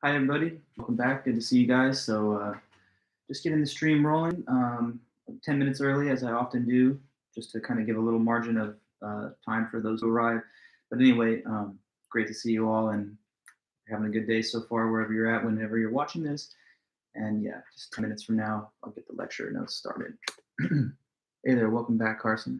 Hi, everybody. Welcome back. Good to see you guys. Just getting the stream rolling 10 minutes early, as I often do, just to kind of give a little margin of time for those who arrive. But anyway, great to see you all and you're having a good day so far, wherever you're at, whenever you're watching this. And yeah, just 10 minutes from now, I'll get the lecture notes started. Hey there. Welcome back, Carson.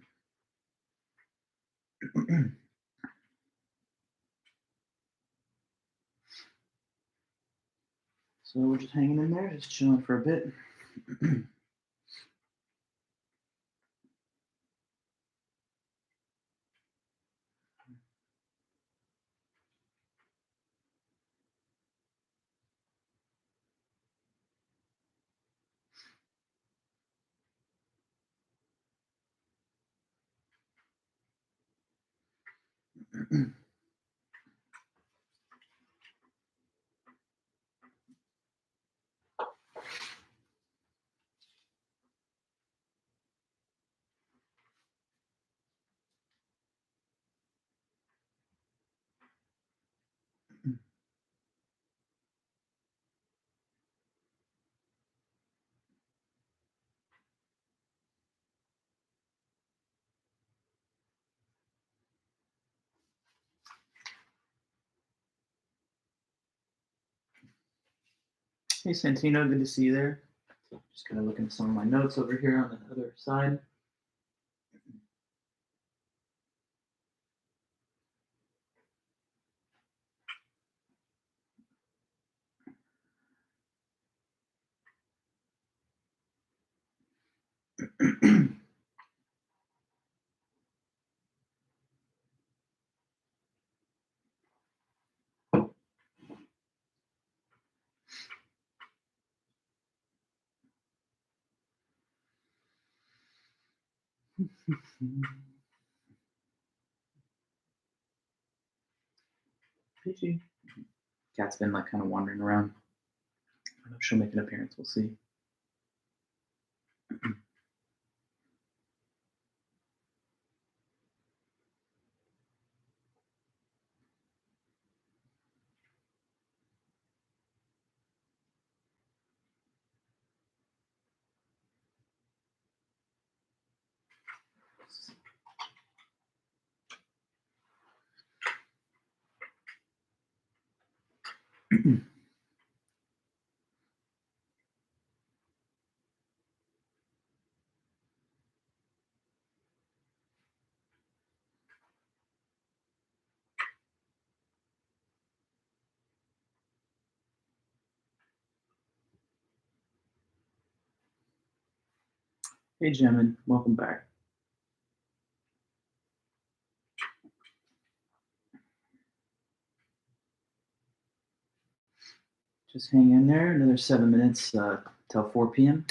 So we're just hanging in there, just chilling for a bit. Hey, Santino, good to see you there. Just kind of looking at some of my notes over here on the other side. Peachy. Cat's been like kind of wandering around. I know she'll make an appearance. We'll see. Hey, Jemin, welcome back. Just hang in there. Another 7 minutes till 4 p.m.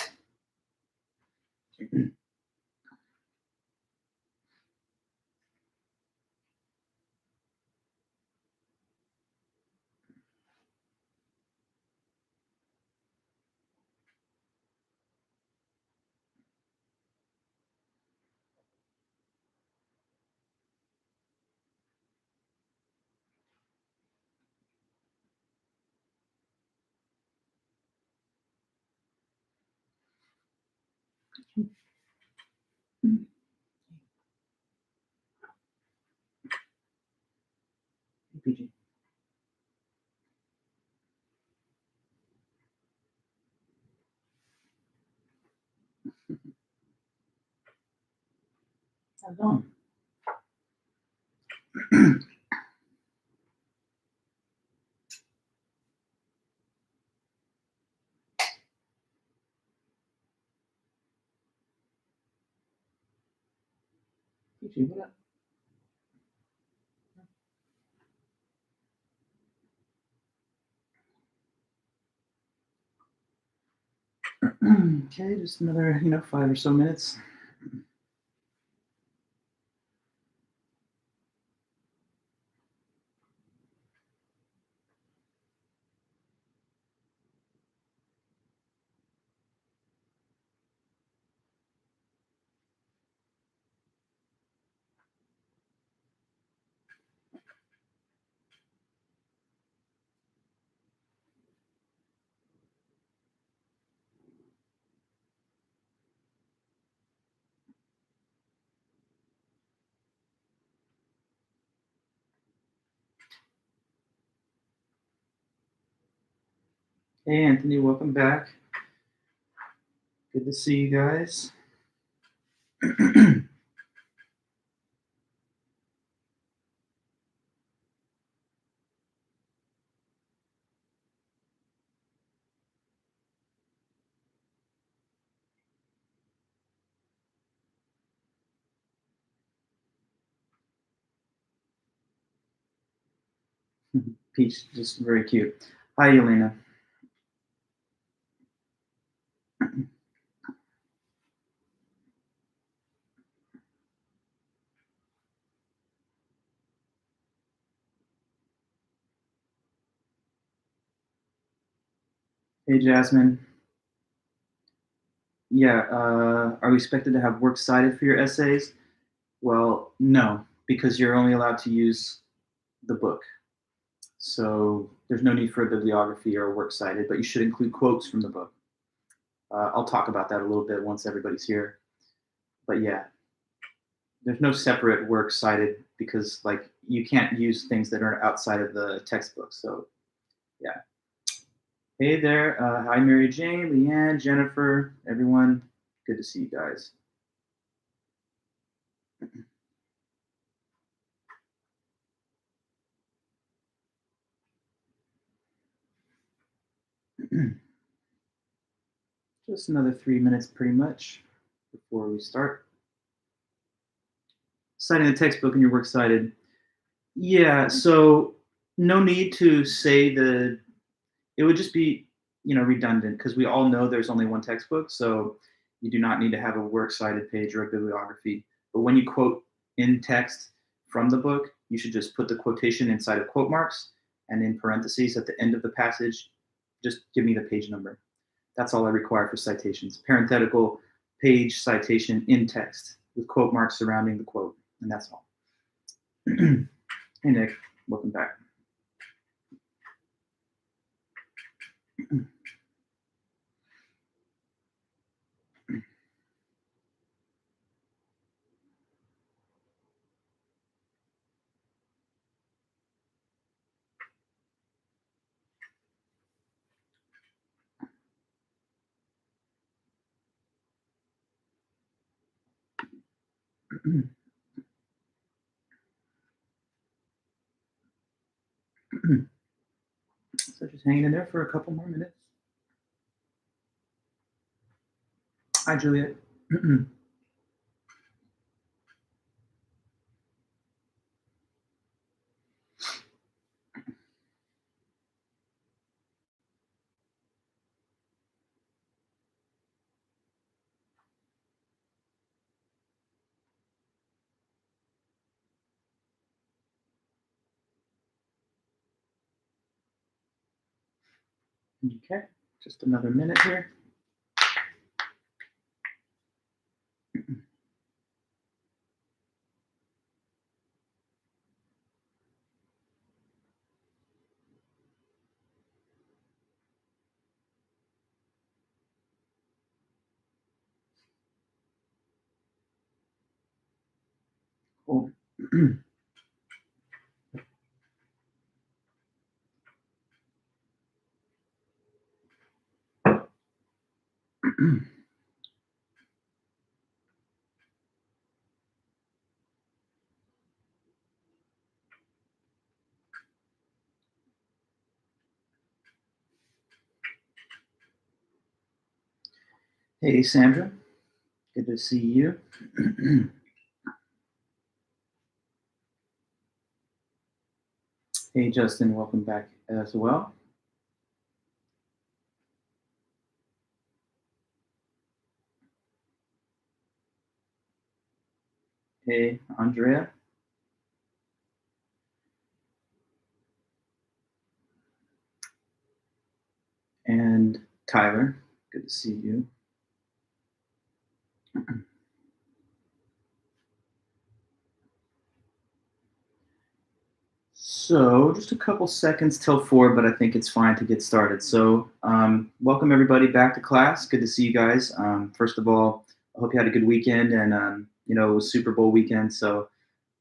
PG. How's it going? PG, what up? Okay, just another 5 or so minutes. Hey, Anthony, welcome back. Good to see you guys. Peach, just very cute. Hi, Elena. Hey, Jasmine. Yeah, are we expected to have works cited for your essays? Well, no, because you're only allowed to use the book. So there's no need for a bibliography or a works cited, but you should include quotes from the book. I'll talk about that a little bit once everybody's here. But yeah, there's no separate works cited because like you can't use things that are outside of the textbook. So yeah. Hey there. Hi, Mary Jane, Leanne, Jennifer, everyone. Good to see you guys. Just another 3 minutes pretty much before we start. Citing the textbook and your works cited. Yeah, so no need to say it would just be, redundant because we all know there's only one textbook, so you do not need to have a works cited page or a bibliography. But when you quote in text from the book, you should just put the quotation inside of quote marks and in parentheses at the end of the passage, just give me the page number. That's all I require for citations. Parenthetical page citation in text with quote marks surrounding the quote, and that's all. Hey, Nick, welcome back. So just hanging in there for a couple more minutes. Hi, Juliet. Okay, just another minute here. Cool. Hey, Sandra. Good to see you. Hey, Justin. Welcome back as well. Hey, Andrea. And Tyler. Good to see you. So just a couple seconds till 4, but I think it's fine to get started. So welcome everybody back to class. Good to see you guys. First of all, I hope you had a good weekend, and it was Super Bowl weekend. So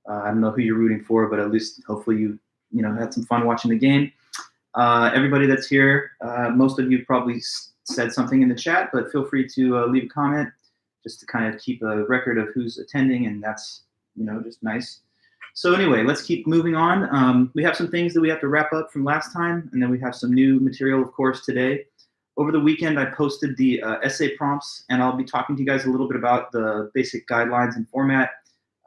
I don't know who you're rooting for, but at least hopefully you had some fun watching the game. Everybody that's here, most of you probably said something in the chat, but feel free to leave a comment just to kind of keep a record of who's attending, and that's, just nice. So anyway, let's keep moving on. We have some things that we have to wrap up from last time, and then we have some new material, of course, today. Over the weekend, I posted the essay prompts, and I'll be talking to you guys a little bit about the basic guidelines and format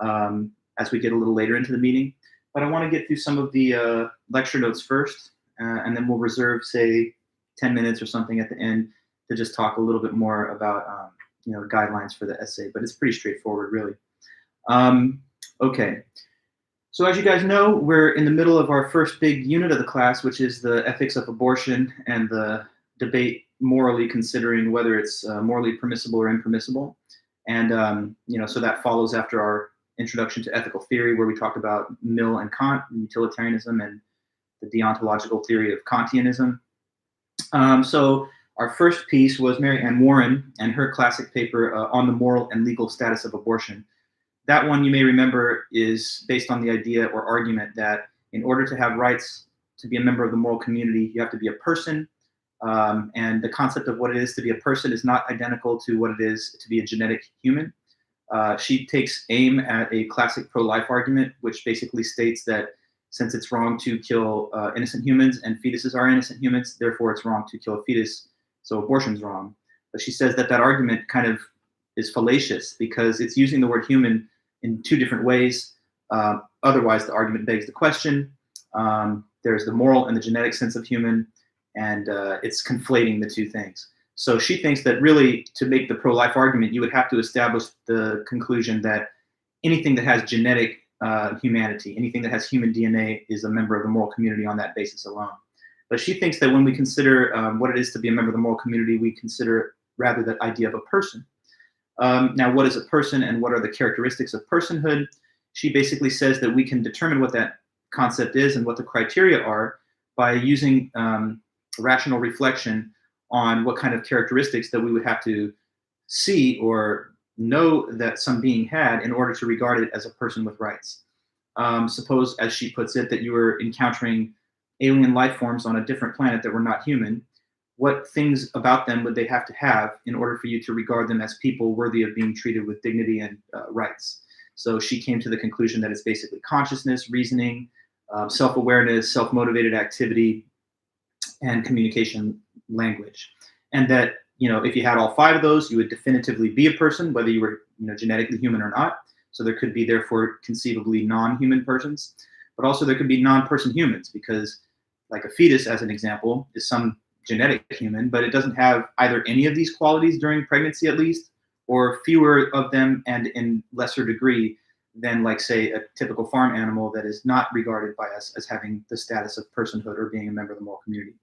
as we get a little later into the meeting. But I want to get through some of the lecture notes first, and then we'll reserve, say, 10 minutes or something at the end to just talk a little bit more about, guidelines for the essay. But it's pretty straightforward, really. Okay. So as you guys know, we're in the middle of our first big unit of the class, which is the ethics of abortion and the debate morally considering whether it's morally permissible or impermissible. And, so that follows after our introduction to ethical theory, where we talked about Mill and Kant, utilitarianism, and the deontological theory of Kantianism. So our first piece was Mary Ann Warren and her classic paper on the moral and legal status of abortion. That one, you may remember, is based on the idea or argument that in order to have rights to be a member of the moral community, you have to be a person. And the concept of what it is to be a person is not identical to what it is to be a genetic human. She takes aim at a classic pro-life argument, which basically states that since it's wrong to kill innocent humans and fetuses are innocent humans, therefore it's wrong to kill a fetus, so abortion's wrong. But she says that that argument kind of is fallacious because it's using the word human in two different ways. Otherwise, the argument begs the question. There's the moral and the genetic sense of human, and it's conflating the two things. So she thinks that really, to make the pro-life argument, you would have to establish the conclusion that anything that has genetic humanity, anything that has human DNA, is a member of the moral community on that basis alone. But she thinks that when we consider what it is to be a member of the moral community, we consider rather the idea of a person. Now, what is a person and what are the characteristics of personhood? She basically says that we can determine what that concept is and what the criteria are by using rational reflection on what kind of characteristics that we would have to see or know that some being had in order to regard it as a person with rights. Suppose, as she puts it, that you were encountering alien life forms on a different planet that were not human. What things about them would they have to have in order for you to regard them as people worthy of being treated with dignity and rights? So she came to the conclusion that it's basically consciousness, reasoning, self-awareness, self-motivated activity, and communication language. And that, if you had all five of those, you would definitively be a person, whether you were, genetically human or not. So there could be, therefore, conceivably non-human persons, but also there could be non-person humans, because like a fetus, as an example, is some genetic human, but it doesn't have either any of these qualities during pregnancy, at least, or fewer of them and in lesser degree than, like, say, a typical farm animal that is not regarded by us as having the status of personhood or being a member of the moral community.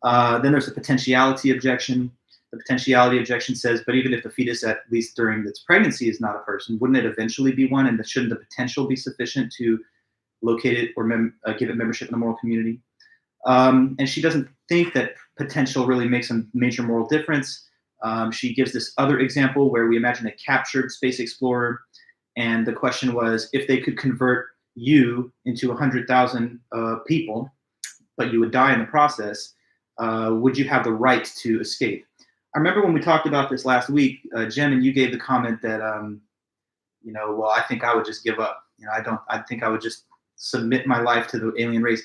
Then there's the potentiality objection. The potentiality objection says, but even if the fetus, at least during its pregnancy, is not a person, wouldn't it eventually be one? And shouldn't the potential be sufficient to locate it or give it membership in the moral community? And she doesn't think that potential really makes a major moral difference. She gives this other example where we imagine a captured space explorer, and the question was, if they could convert you into 100,000 people, but you would die in the process, would you have the right to escape? I remember when we talked about this last week, Jem, and you gave the comment that, well, I think I would just give up. I think I would just submit my life to the alien race.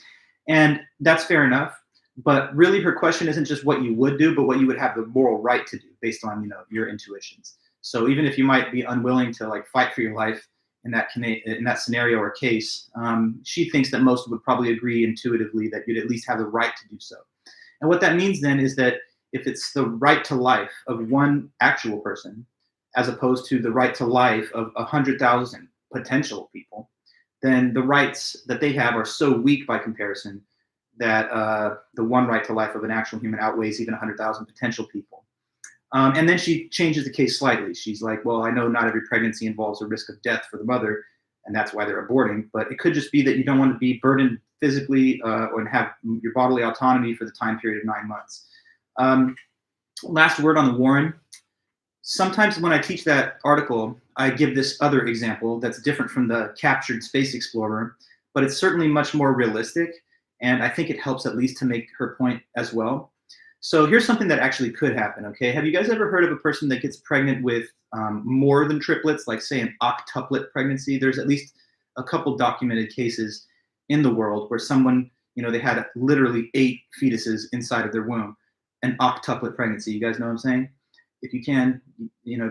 And that's fair enough. But really, her question isn't just what you would do, but what you would have the moral right to do based on, your intuitions. So even if you might be unwilling to fight for your life in that scenario or case, she thinks that most would probably agree intuitively that you'd at least have the right to do so. And what that means then is that if it's the right to life of one actual person, as opposed to the right to life of 100,000 potential people, then the rights that they have are so weak by comparison that the one right to life of an actual human outweighs even 100,000 potential people. And then she changes the case slightly. She's like, well, I know not every pregnancy involves a risk of death for the mother, and that's why they're aborting, but it could just be that you don't want to be burdened physically or have your bodily autonomy for the time period of 9 months. Last word on the Warren. Sometimes when I teach that article, I give this other example that's different from the captured space explorer, but it's certainly much more realistic. And I think it helps at least to make her point as well. So here's something that actually could happen, okay? Have you guys ever heard of a person that gets pregnant with more than triplets, like say an octuplet pregnancy? There's at least a couple documented cases in the world where someone, they had literally 8 fetuses inside of their womb, an octuplet pregnancy. You guys know what I'm saying? If you can,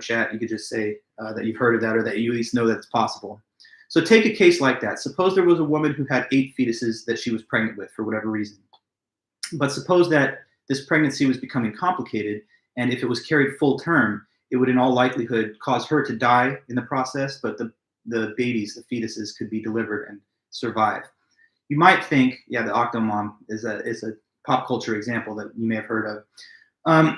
chat, you could just say that you've heard of that or that you at least know that it's possible. So take a case like that. Suppose there was a woman who had 8 fetuses that she was pregnant with for whatever reason. But suppose that this pregnancy was becoming complicated, and if it was carried full term, it would in all likelihood cause her to die in the process, but the babies, the fetuses, could be delivered and survive. You might think, yeah, the Octomom is a pop culture example that you may have heard of.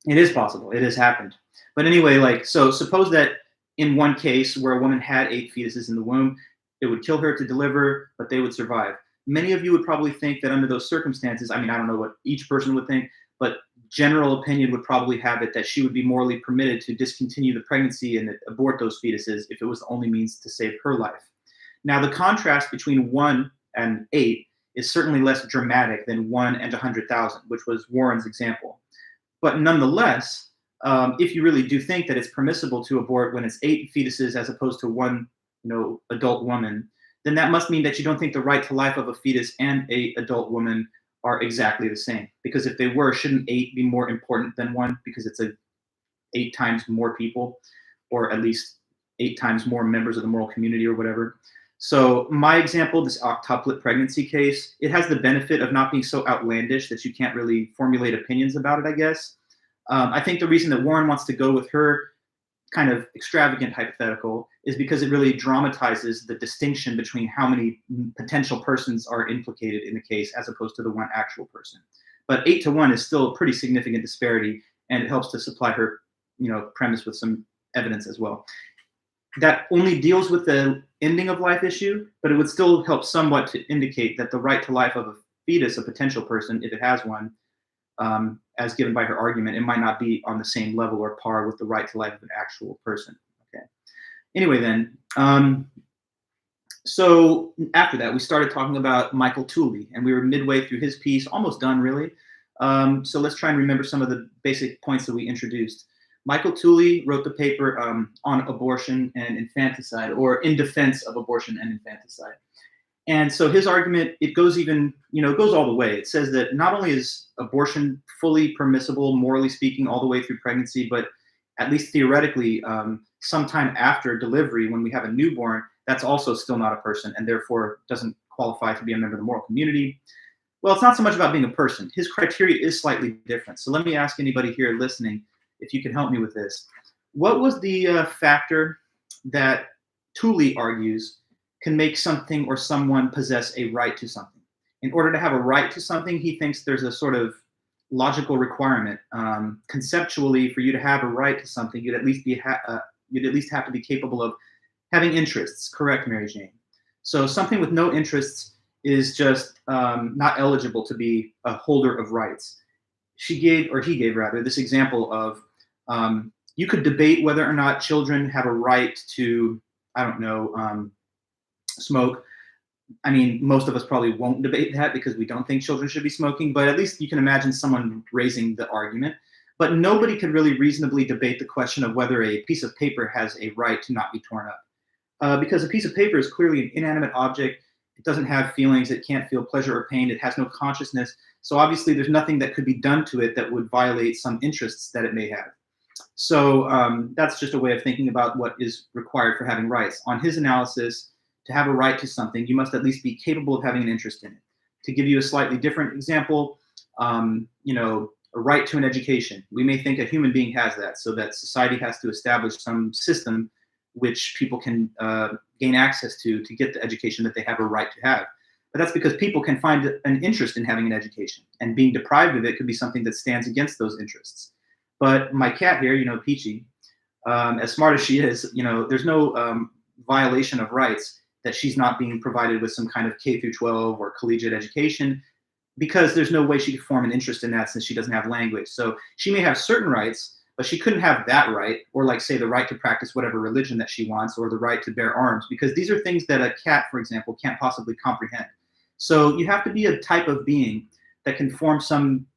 It is possible. It has happened. But anyway, so suppose that in one case where a woman had 8 fetuses in the womb, it would kill her to deliver, but they would survive. Many of you would probably think that under those circumstances, I don't know what each person would think, but general opinion would probably have it that she would be morally permitted to discontinue the pregnancy and abort those fetuses if it was the only means to save her life. Now, the contrast between 1 and 8 is certainly less dramatic than 1 and 100,000, which was Warren's example. But nonetheless, if you really do think that it's permissible to abort when it's 8 fetuses as opposed to 1, adult woman, then that must mean that you don't think the right to life of a fetus and an adult woman are exactly the same. Because if they were, shouldn't 8 be more important than 1 because it's 8 times more people, or at least 8 times more members of the moral community or whatever? So my example, this octuplet pregnancy case, it has the benefit of not being so outlandish that you can't really formulate opinions about it, I guess. I think the reason that Warren wants to go with her kind of extravagant hypothetical is because it really dramatizes the distinction between how many potential persons are implicated in the case as opposed to the one actual person. But 8 to 1 is still a pretty significant disparity, and it helps to supply her, premise with some evidence as well. That only deals with the ending of life issue, but it would still help somewhat to indicate that the right to life of a fetus, a potential person, if it has one, as given by her argument, it might not be on the same level or par with the right to life of an actual person. Okay. Anyway, then, so after that, we started talking about Michael Tooley, and we were midway through his piece, almost done, really. So let's try and remember some of the basic points that we introduced. Michael Tooley wrote the paper on abortion and infanticide, or in defense of abortion and infanticide. And so his argument, it goes even, goes all the way. It says that not only is abortion fully permissible, morally speaking, all the way through pregnancy, but at least theoretically, sometime after delivery, when we have a newborn, that's also still not a person and therefore doesn't qualify to be a member of the moral community. Well, it's not so much about being a person. His criteria is slightly different. So let me ask anybody here listening, if you can help me with this. What was the factor that Tooley argues can make something or someone possess a right to something? In order to have a right to something, he thinks there's a sort of logical requirement. Conceptually, for you to have a right to something, you'd at least have to be capable of having interests. Correct, Mary Jane? So something with no interests is just not eligible to be a holder of rights. He gave this example of you could debate whether or not children have a right to, smoke. Most of us probably won't debate that because we don't think children should be smoking, but at least you can imagine someone raising the argument. But nobody could really reasonably debate the question of whether a piece of paper has a right to not be torn up. Because a piece of paper is clearly an inanimate object. It doesn't have feelings. It can't feel pleasure or pain. It has no consciousness. So obviously there's nothing that could be done to it that would violate some interests that it may have. So that's just a way of thinking about what is required for having rights. On his analysis, to have a right to something, you must at least be capable of having an interest in it. To give you a slightly different example, a right to an education. We may think a human being has that, so that society has to establish some system which people can gain access to get the education that they have a right to have. But that's because people can find an interest in having an education, and being deprived of it could be something that stands against those interests. But my cat here, Peachy, as smart as she is, there's no violation of rights that she's not being provided with some kind of K through 12 or collegiate education, because there's no way she could form an interest in that since she doesn't have language. So she may have certain rights, but she couldn't have that right, or like say the right to practice whatever religion that she wants, or the right to bear arms, because these are things that a cat, for example, can't possibly comprehend. So you have to be a type of being that can form some,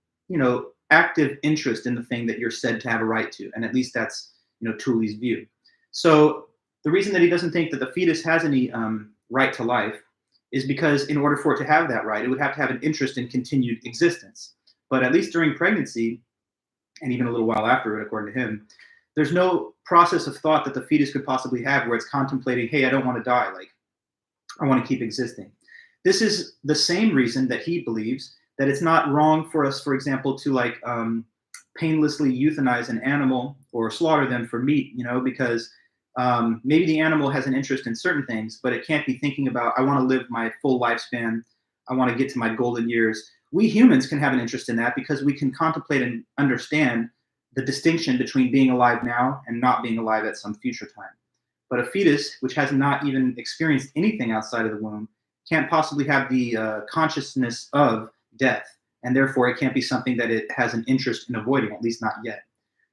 active interest in the thing that you're said to have a right to. And at least that's, Tooley's view. So the reason that he doesn't think that the fetus has any right to life is because in order for it to have that right, it would have to have an interest in continued existence. But at least during pregnancy, and even a little while after it, according to him, there's no process of thought that the fetus could possibly have where it's contemplating, hey, I don't want to die. Like, I want to keep existing. This is the same reason that he believes that it's not wrong for us, for example, to like painlessly euthanize an animal or slaughter them for meat, because maybe the animal has an interest in certain things, but it can't be thinking about, I want to live my full lifespan. I want to get to my golden years. We humans can have an interest in that because we can contemplate and understand the distinction between being alive now and not being alive at some future time. But a fetus, which has not even experienced anything outside of the womb, can't possibly have the consciousness of death. And therefore, it can't be something that it has an interest in avoiding, at least not yet.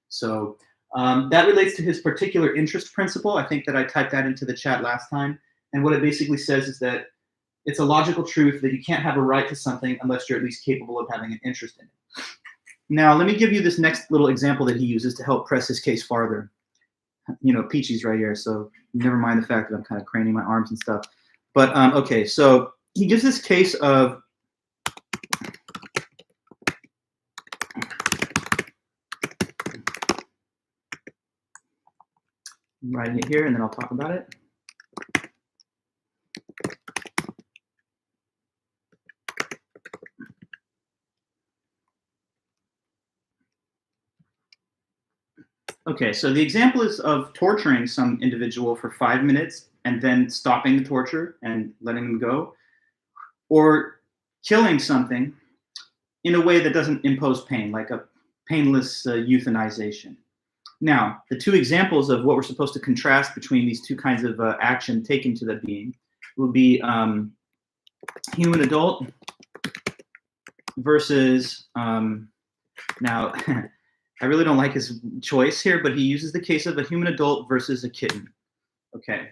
So that relates to his particular interest principle. I think that I typed that into the chat last time. And what it basically says is that it's a logical truth that you can't have a right to something unless you're at least capable of having an interest in it. Now, let me give you this next little example that he uses to help press his case farther. Peachy's right here, so never mind the fact that I'm kind of craning my arms and stuff. But okay, so he gives this case of I'm writing it here, and then I'll talk about it. Okay, so the example is of torturing some individual for 5 minutes and then stopping the torture and letting them go, or killing something in a way that doesn't impose pain, like a painless euthanization. Now, the two examples of what we're supposed to contrast between these two kinds of action taken to the being will be human adult versus, now, I really don't like his choice here, but he uses the case of a human adult versus a kitten. Okay.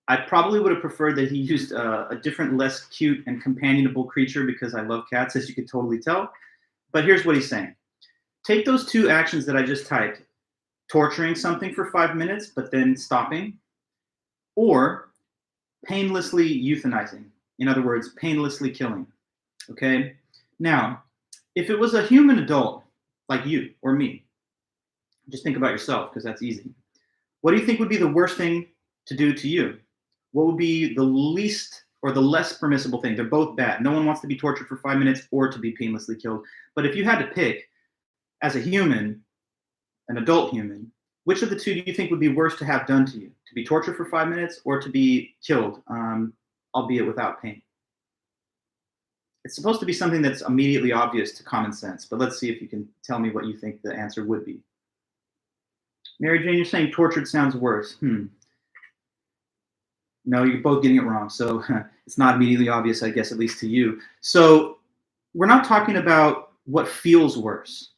I probably would have preferred that he used a different, less cute and companionable creature because I love cats, as you could totally tell. But here's what he's saying. Take those two actions that I just typed, torturing something for 5 minutes, but then stopping, or painlessly euthanizing. In other words, painlessly killing. Okay? Now, if it was a human adult, like you or me, just think about yourself because that's easy. What do you think would be the worst thing to do to you? What would be the least or the less permissible thing? They're both bad. No one wants to be tortured for 5 minutes or to be painlessly killed. But if you had to pick, as a human, an adult human, which of the two do you think would be worse to have done to you? To be tortured for 5 minutes or to be killed, albeit without pain? It's supposed to be something that's immediately obvious to common sense, but let's see if you can tell me what you think the answer would be. Mary Jane, you're saying tortured sounds worse. No, you're both getting it wrong. So it's not immediately obvious, I guess, at least to you. So we're not talking about what feels worse.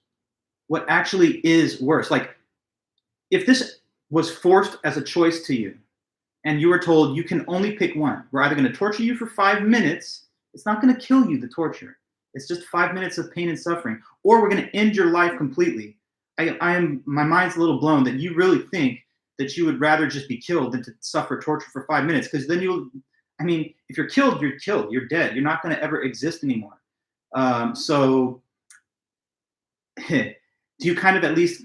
What actually is worse. Like, if this was forced as a choice to you, and you were told you can only pick one, we're either going to torture you for 5 minutes. It's not going to kill you, the torture. It's just 5 minutes of pain and suffering. Or we're going to end your life completely. My mind's a little blown that you really think that you would rather just be killed than to suffer torture for 5 minutes. Because then if you're killed, you're killed. You're dead. You're not going to ever exist anymore. So do you kind of at least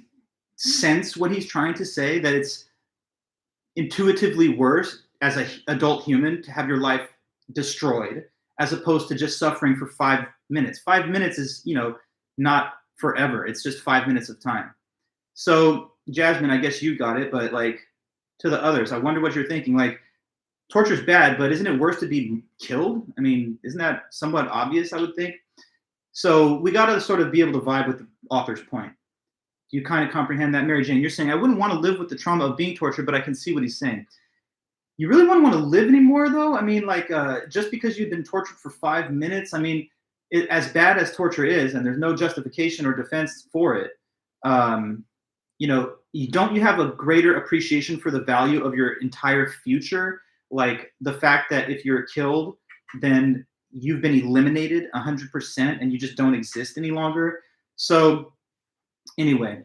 sense what he's trying to say? That it's intuitively worse as an adult human to have your life destroyed as opposed to just suffering for 5 minutes. 5 minutes is, not forever. It's just 5 minutes of time. So, Jasmine, I guess you got it, but like to the others, I wonder what you're thinking. Like, torture's bad, but isn't it worse to be killed? I mean, isn't that somewhat obvious, I would think? So we got to sort of be able to vibe with the author's point. Do you kind of comprehend that, Mary Jane? You're saying, I wouldn't want to live with the trauma of being tortured, but I can see what he's saying. You really wouldn't want to live anymore, though? I mean, like, just because you've been tortured for 5 minutes, I mean, as bad as torture is, and there's no justification or defense for it, don't you have a greater appreciation for the value of your entire future? Like the fact that if you're killed, then you've been eliminated 100% and you just don't exist any longer. So anyway,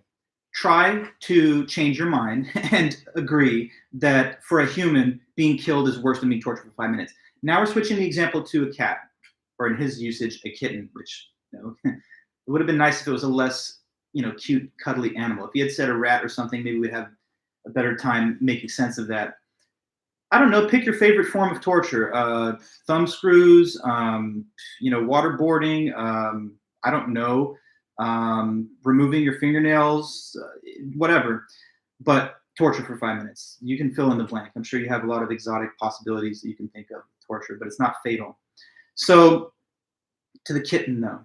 try to change your mind and agree that for a human, being killed is worse than being tortured for 5 minutes. Now we're switching the example to a cat, or in his usage, a kitten, which, it would have been nice if it was a less, cute, cuddly animal. If he had said a rat or something, maybe we'd have a better time making sense of that. I don't know. Pick your favorite form of torture. Thumb screws. Waterboarding. I don't know. Removing your fingernails. Whatever. But torture for 5 minutes. You can fill in the blank. I'm sure you have a lot of exotic possibilities that you can think of torture, but it's not fatal. So, to the kitten, though.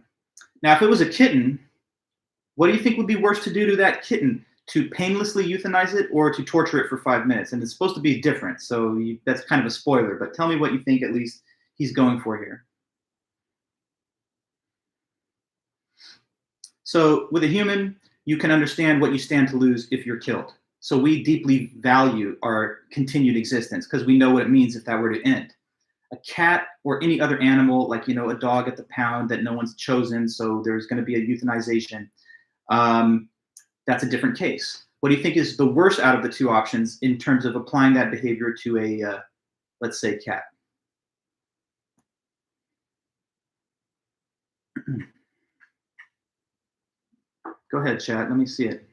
Now, if it was a kitten, what do you think would be worse to do to that kitten? To painlessly euthanize it or to torture it for 5 minutes? And it's supposed to be different, so that's kind of a spoiler, but tell me what you think at least he's going for here. So with a human, you can understand what you stand to lose if you're killed. So we deeply value our continued existence because we know what it means if that were to end. A cat or any other animal, like, a dog at the pound that no one's chosen, so there's going to be a euthanization. That's a different case. What do you think is the worst out of the two options in terms of applying that behavior to a, let's say, cat? Go ahead, chat. Let me see it.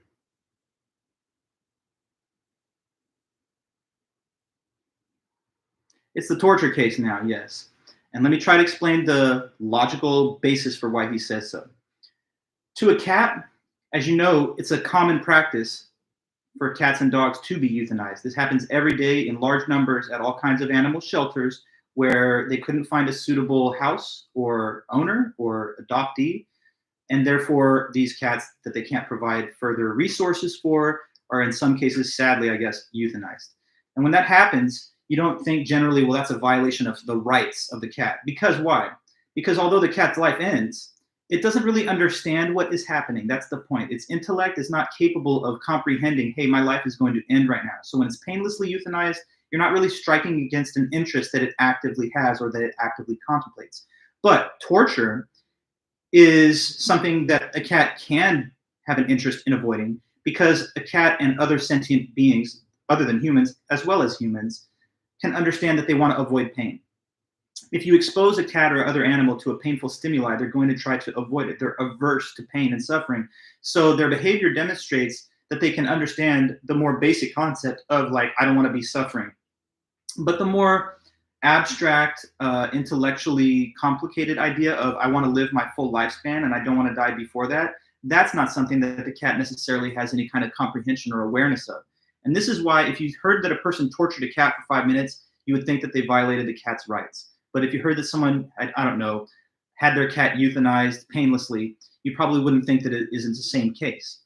It's the torture case now, yes. And let me try to explain the logical basis for why he says so. To a cat, as you know, it's a common practice for cats and dogs to be euthanized. This happens every day in large numbers at all kinds of animal shelters where they couldn't find a suitable house or owner or adoptee. And therefore, these cats that they can't provide further resources for are in some cases, sadly, I guess, euthanized. And when that happens, you don't think generally, well, that's a violation of the rights of the cat. Because why? Because although the cat's life ends, it doesn't really understand what is happening. That's the point. Its intellect is not capable of comprehending, hey, my life is going to end right now. So when it's painlessly euthanized, you're not really striking against an interest that it actively has or that it actively contemplates. But torture is something that a cat can have an interest in avoiding because a cat and other sentient beings, other than humans, as well as humans, can understand that they want to avoid pain. If you expose a cat or other animal to a painful stimuli, they're going to try to avoid it. They're averse to pain and suffering. So their behavior demonstrates that they can understand the more basic concept of, like, I don't want to be suffering. But the more abstract, intellectually complicated idea of I want to live my full lifespan and I don't want to die before that, that's not something that the cat necessarily has any kind of comprehension or awareness of. And this is why if you heard that a person tortured a cat for 5 minutes, you would think that they violated the cat's rights. But if you heard that someone, I don't know, had their cat euthanized painlessly, you probably wouldn't think that it isn't the same case.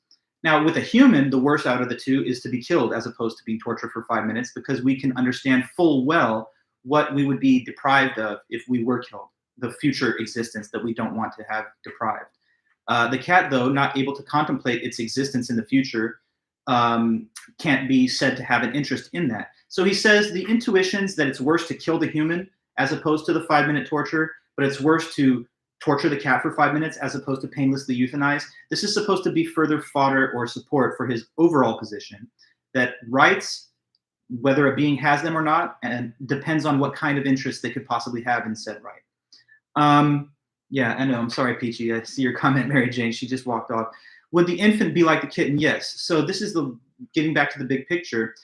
Now, with a human, the worst out of the two is to be killed as opposed to being tortured for 5 minutes because we can understand full well what we would be deprived of if we were killed, the future existence that we don't want to have deprived. The cat, though, not able to contemplate its existence in the future, can't be said to have an interest in that. So he says the intuitions that it's worse to kill the human as opposed to the 5-minute torture, but it's worse to torture the cat for 5 minutes as opposed to painlessly euthanize. This is supposed to be further fodder or support for his overall position that rights, whether a being has them or not, and depends on what kind of interest they could possibly have in said right. Yeah, I know. I'm sorry, Peachy. I see your comment, Mary Jane. She just walked off. Would the infant be like the kitten? Yes. So this is getting back to the big picture.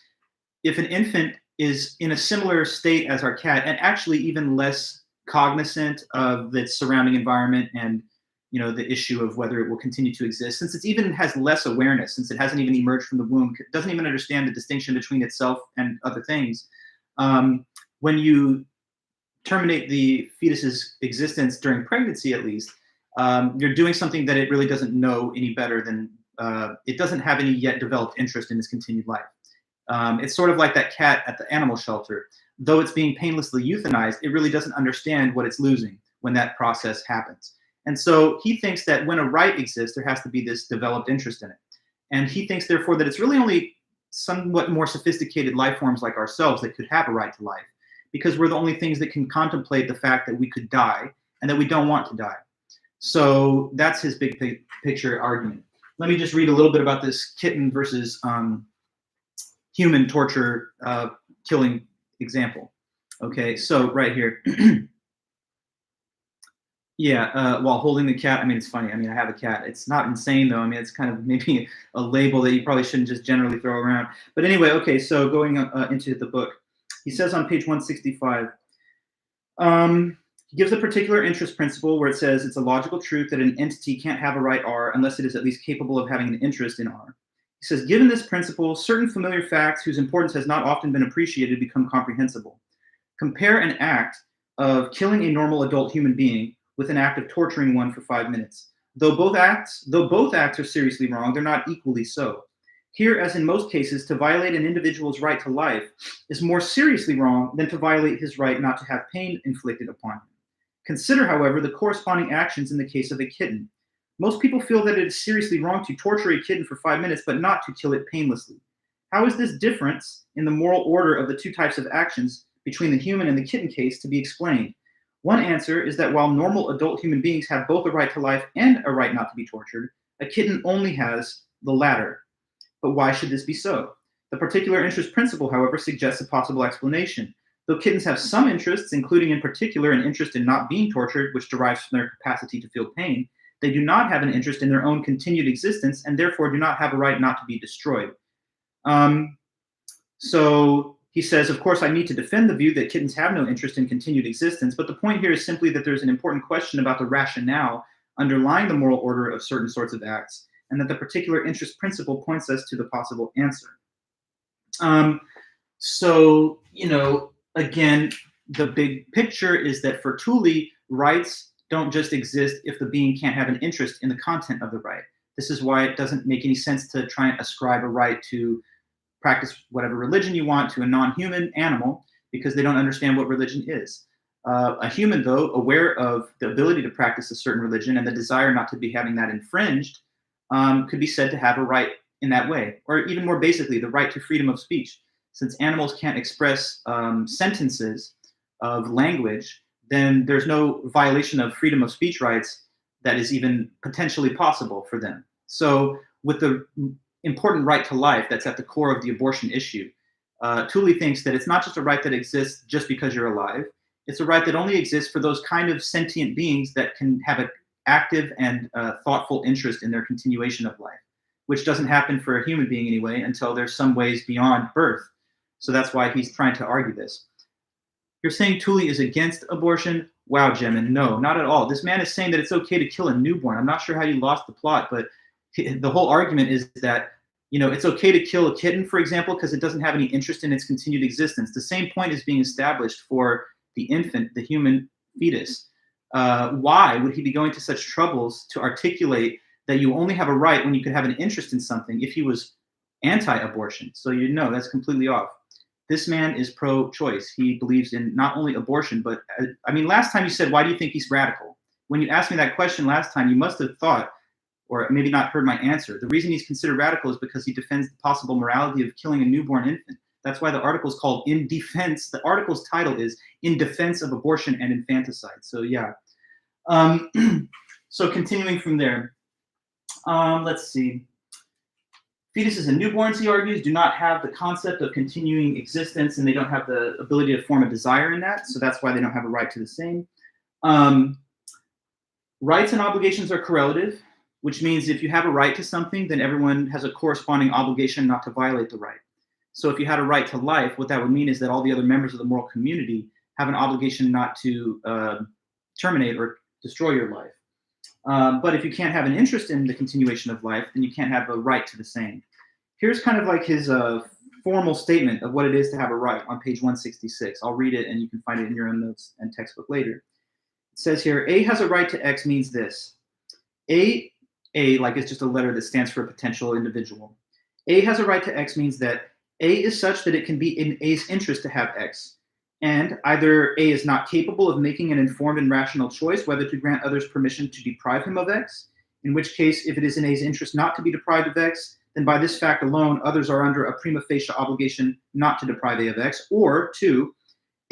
If an infant is in a similar state as our cat, and actually even less cognizant of its surrounding environment and the issue of whether it will continue to exist, since it even has less awareness, since it hasn't even emerged from the womb, doesn't even understand the distinction between itself and other things. When you terminate the fetus's existence during pregnancy, at least, you're doing something that it really doesn't know any better than, it doesn't have any yet developed interest in its continued life. It's sort of like that cat at the animal shelter. Though it's being painlessly euthanized, it really doesn't understand what it's losing when that process happens. And so he thinks that when a right exists, there has to be this developed interest in it. And he thinks, therefore, that it's really only somewhat more sophisticated life forms like ourselves that could have a right to life. because we're the only things that can contemplate the fact that we could die and that we don't want to die. So that's his big picture argument. Let me just read a little bit about this kitten versus human torture killing example. Okay, so right here. Yeah, while holding the cat, I mean, it's funny. I mean, I have a cat. It's not insane, though. I mean, it's kind of maybe a label that you probably shouldn't just generally throw around. But anyway, okay, so going into the book, he says on page 165, he gives a particular interest principle where it says it's a logical truth that an entity can't have a right R unless it is at least capable of having an interest in R. He says, given this principle, certain familiar facts whose importance has not often been appreciated become comprehensible. Compare an act of killing a normal adult human being with an act of torturing one for 5 minutes. Though both acts are seriously wrong, they're not equally so. Here, as in most cases, to violate an individual's right to life is more seriously wrong than to violate his right not to have pain inflicted upon him. Consider, however, the corresponding actions in the case of a kitten. Most people feel that it is seriously wrong to torture a kitten for 5 minutes, but not to kill it painlessly. How is this difference in the moral order of the two types of actions between the human and the kitten case to be explained? One answer is that while normal adult human beings have both a right to life and a right not to be tortured, a kitten only has the latter. But why should this be so? The particular interest principle, however, suggests a possible explanation. Though kittens have some interests, including in particular an interest in not being tortured, which derives from their capacity to feel pain, they do not have an interest in their own continued existence and therefore do not have a right not to be destroyed. So he says, of course, I need to defend the view that kittens have no interest in continued existence, but the point here is simply that there's an important question about the rationale underlying the moral order of certain sorts of acts, and that the particular interest principle points us to the possible answer. So, again, the big picture is that for Tooley, rights don't just exist if the being can't have an interest in the content of the right. This is why it doesn't make any sense to try and ascribe a right to practice whatever religion you want to a non-human animal, because they don't understand what religion is. A human, though, aware of the ability to practice a certain religion and the desire not to be having that infringed, could be said to have a right in that way. Or even more basically, the right to freedom of speech. Since animals can't express sentences of language, then there's no violation of freedom of speech rights that is even potentially possible for them. So with the important right to life that's at the core of the abortion issue, Tooley thinks that it's not just a right that exists just because you're alive. It's a right that only exists for those kind of sentient beings that can have an active and thoughtful interest in their continuation of life, which doesn't happen for a human being anyway until there's some ways beyond birth. So that's why he's trying to argue this. You're saying Tooley is against abortion? Wow, Jemin, no, not at all. This man is saying that it's okay to kill a newborn. I'm not sure how you lost the plot, but the whole argument is that it's okay to kill a kitten, for example, because it doesn't have any interest in its continued existence. The same point is being established for the infant, the human fetus. Why would he be going to such troubles to articulate that you only have a right when you could have an interest in something if he was anti-abortion? So that's completely off. This man is pro-choice. He believes in not only abortion, but last time you said, why do you think he's radical? When you asked me that question last time, you must have thought, or maybe not heard my answer. The reason he's considered radical is because he defends the possible morality of killing a newborn infant. That's why the article is called In Defense. The article's title is In Defense of Abortion and Infanticide. So yeah. So continuing from there, let's see. Fetuses and newborns, he argues, do not have the concept of continuing existence, and they don't have the ability to form a desire in that. So that's why they don't have a right to the same. Rights and obligations are correlative, which means if you have a right to something, then everyone has a corresponding obligation not to violate the right. So if you had a right to life, what that would mean is that all the other members of the moral community have an obligation not to terminate or destroy your life. But if you can't have an interest in the continuation of life, then you can't have a right to the same. Here's kind of like his formal statement of what it is to have a right on page 166. I'll read it and you can find it in your own notes and textbook later. It says here, A has a right to X means this. A, like it's just a letter that stands for a potential individual. A has a right to X means that A is such that it can be in A's interest to have X. And either A is not capable of making an informed and rational choice whether to grant others permission to deprive him of X, in which case, if it is in A's interest not to be deprived of X, then by this fact alone, others are under a prima facie obligation not to deprive A of X. Or two,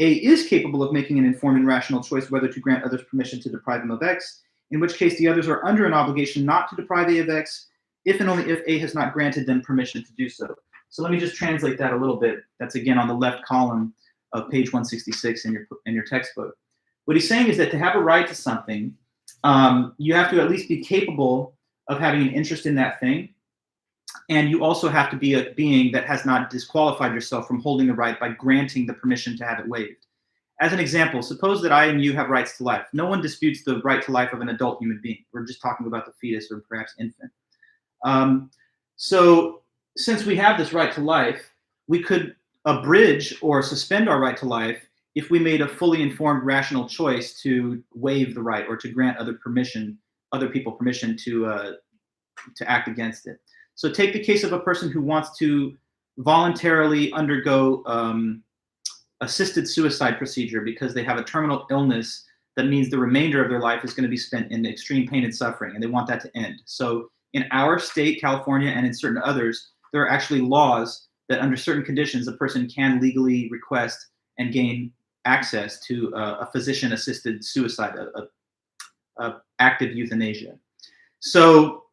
A is capable of making an informed and rational choice whether to grant others permission to deprive him of X, in which case the others are under an obligation not to deprive A of X, if and only if A has not granted them permission to do so. So let me just translate that a little bit. That's again on the left column of page 166 in your textbook. What he's saying is that to have a right to something, you have to at least be capable of having an interest in that thing. And you also have to be a being that has not disqualified yourself from holding the right by granting the permission to have it waived. As an example, suppose that I and you have rights to life. No one disputes the right to life of an adult human being. We're just talking about the fetus or perhaps infant. So since we have this right to life, we could abridge or suspend our right to life if we made a fully informed, rational choice to waive the right or to grant other people permission to act against it. So take the case of a person who wants to voluntarily undergo assisted suicide procedure because they have a terminal illness that means the remainder of their life is going to be spent in extreme pain and suffering, and they want that to end. So in our state, California, and in certain others, there are actually laws that under certain conditions, a person can legally request and gain access to a physician-assisted suicide, active euthanasia. So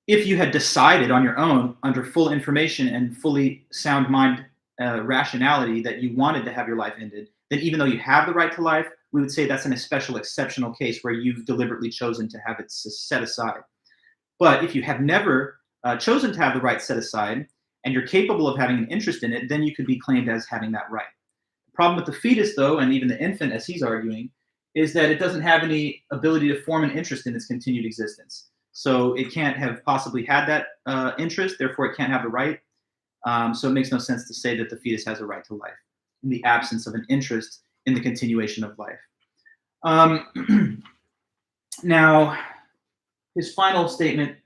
if you had decided on your own, under full information and fully sound mind rationality, that you wanted to have your life ended, then even though you have the right to life, we would say that's an especial exceptional case where you've deliberately chosen to have it set aside. But if you have never chosen to have the right set aside, and you're capable of having an interest in it, then you could be claimed as having that right. The problem with the fetus, though, and even the infant, as he's arguing, is that it doesn't have any ability to form an interest in its continued existence. So it can't have possibly had that interest, therefore it can't have the right. So it makes no sense to say that the fetus has a right to life in the absence of an interest in the continuation of life. Now, his final statement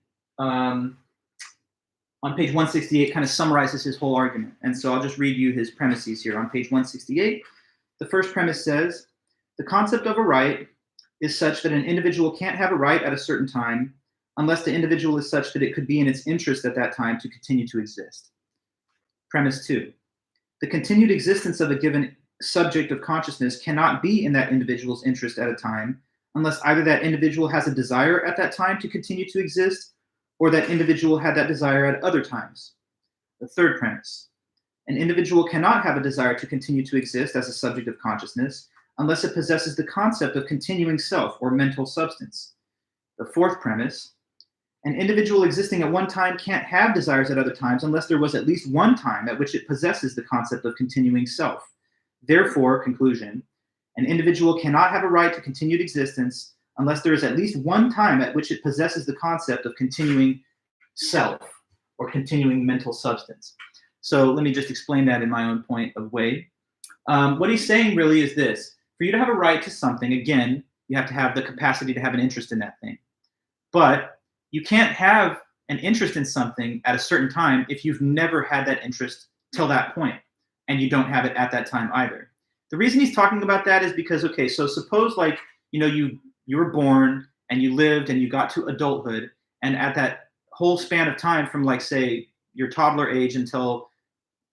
on page 168 kind of summarizes his whole argument. And so I'll just read you his premises here. On page 168, the first premise says, the concept of a right is such that an individual can't have a right at a certain time unless the individual is such that it could be in its interest at that time to continue to exist. Premise 2, the continued existence of a given subject of consciousness cannot be in that individual's interest at a time unless either that individual has a desire at that time to continue to exist or that individual had that desire at other times. The third premise, an individual cannot have a desire to continue to exist as a subject of consciousness unless it possesses the concept of continuing self or mental substance. The fourth premise, an individual existing at one time can't have desires at other times unless there was at least one time at which it possesses the concept of continuing self. Therefore, conclusion, an individual cannot have a right to continued existence unless there is at least one time at which it possesses the concept of continuing self or continuing mental substance. So let me just explain that in my own point of way. What he's saying really is this. For you to have a right to something, again, you have to have the capacity to have an interest in that thing. But you can't have an interest in something at a certain time if you've never had that interest till that point, and you don't have it at that time either. The reason he's talking about that is because, okay, so suppose like, you were born and you lived and you got to adulthood, and at that whole span of time from like, say, your toddler age until,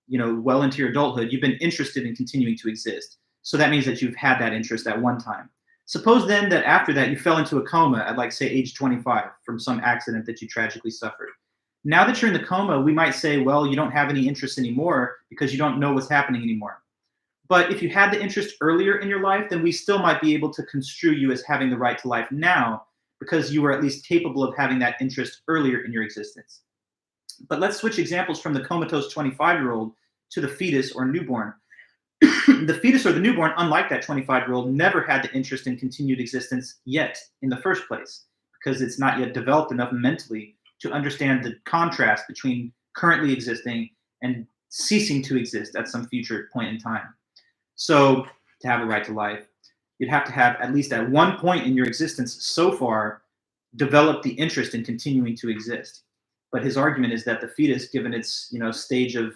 well into your adulthood, you've been interested in continuing to exist. So that means that you've had that interest at one time. Suppose then that after that you fell into a coma at like, say, age 25 from some accident that you tragically suffered. Now that you're in the coma, we might say, well, you don't have any interest anymore because you don't know what's happening anymore. But if you had the interest earlier in your life, then we still might be able to construe you as having the right to life now because you were at least capable of having that interest earlier in your existence. But let's switch examples from the comatose 25-year-old to the fetus or newborn. The fetus or the newborn, unlike that 25-year-old, never had the interest in continued existence yet in the first place because it's not yet developed enough mentally to understand the contrast between currently existing and ceasing to exist at some future point in time. So to have a right to life, you'd have to have at least at one point in your existence so far developed the interest in continuing to exist. But his argument is that the fetus, given its stage of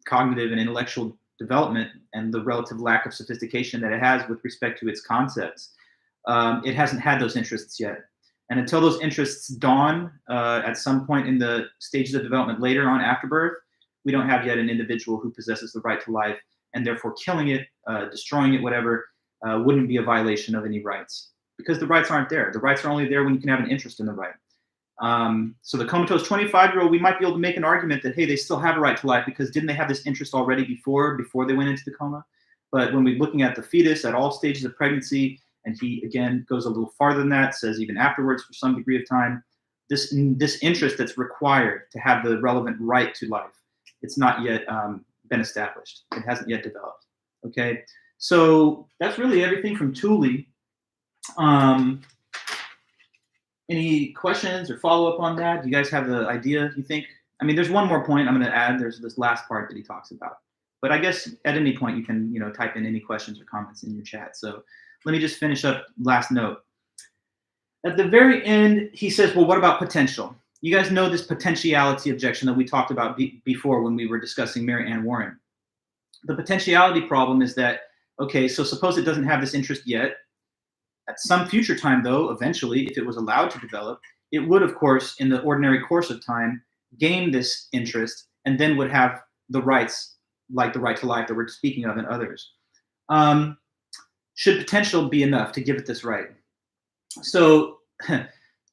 cognitive and intellectual development and the relative lack of sophistication that it has with respect to its concepts, it hasn't had those interests yet. And until those interests dawn at some point in the stages of development later on after birth, we don't have yet an individual who possesses the right to life and therefore killing it, destroying it, whatever, wouldn't be a violation of any rights, because the rights aren't there. The rights are only there when you can have an interest in the right. So the comatose 25-year-old, we might be able to make an argument that, hey, they still have a right to life because didn't they have this interest already before they went into the coma? But when we're looking at the fetus at all stages of pregnancy, and he again goes a little farther than that, says even afterwards for some degree of time, this interest that's required to have the relevant right to life, it's not yet been established. It hasn't yet developed. Okay, so that's really everything from Thule. Any questions or follow up on that? Do you guys have the idea, you think? I mean, there's one more point I'm going to add. There's this last part that he talks about. But I guess at any point you can, type in any questions or comments in your chat. So let me just finish up last note. At the very end, he says, well, what about potential? You guys know this potentiality objection that we talked about before when we were discussing Mary Ann Warren. The potentiality problem is that, okay, so suppose it doesn't have this interest yet. At some future time, though, eventually, if it was allowed to develop, it would, of course, in the ordinary course of time, gain this interest and then would have the rights, like the right to life that we're speaking of and others. Should potential be enough to give it this right? So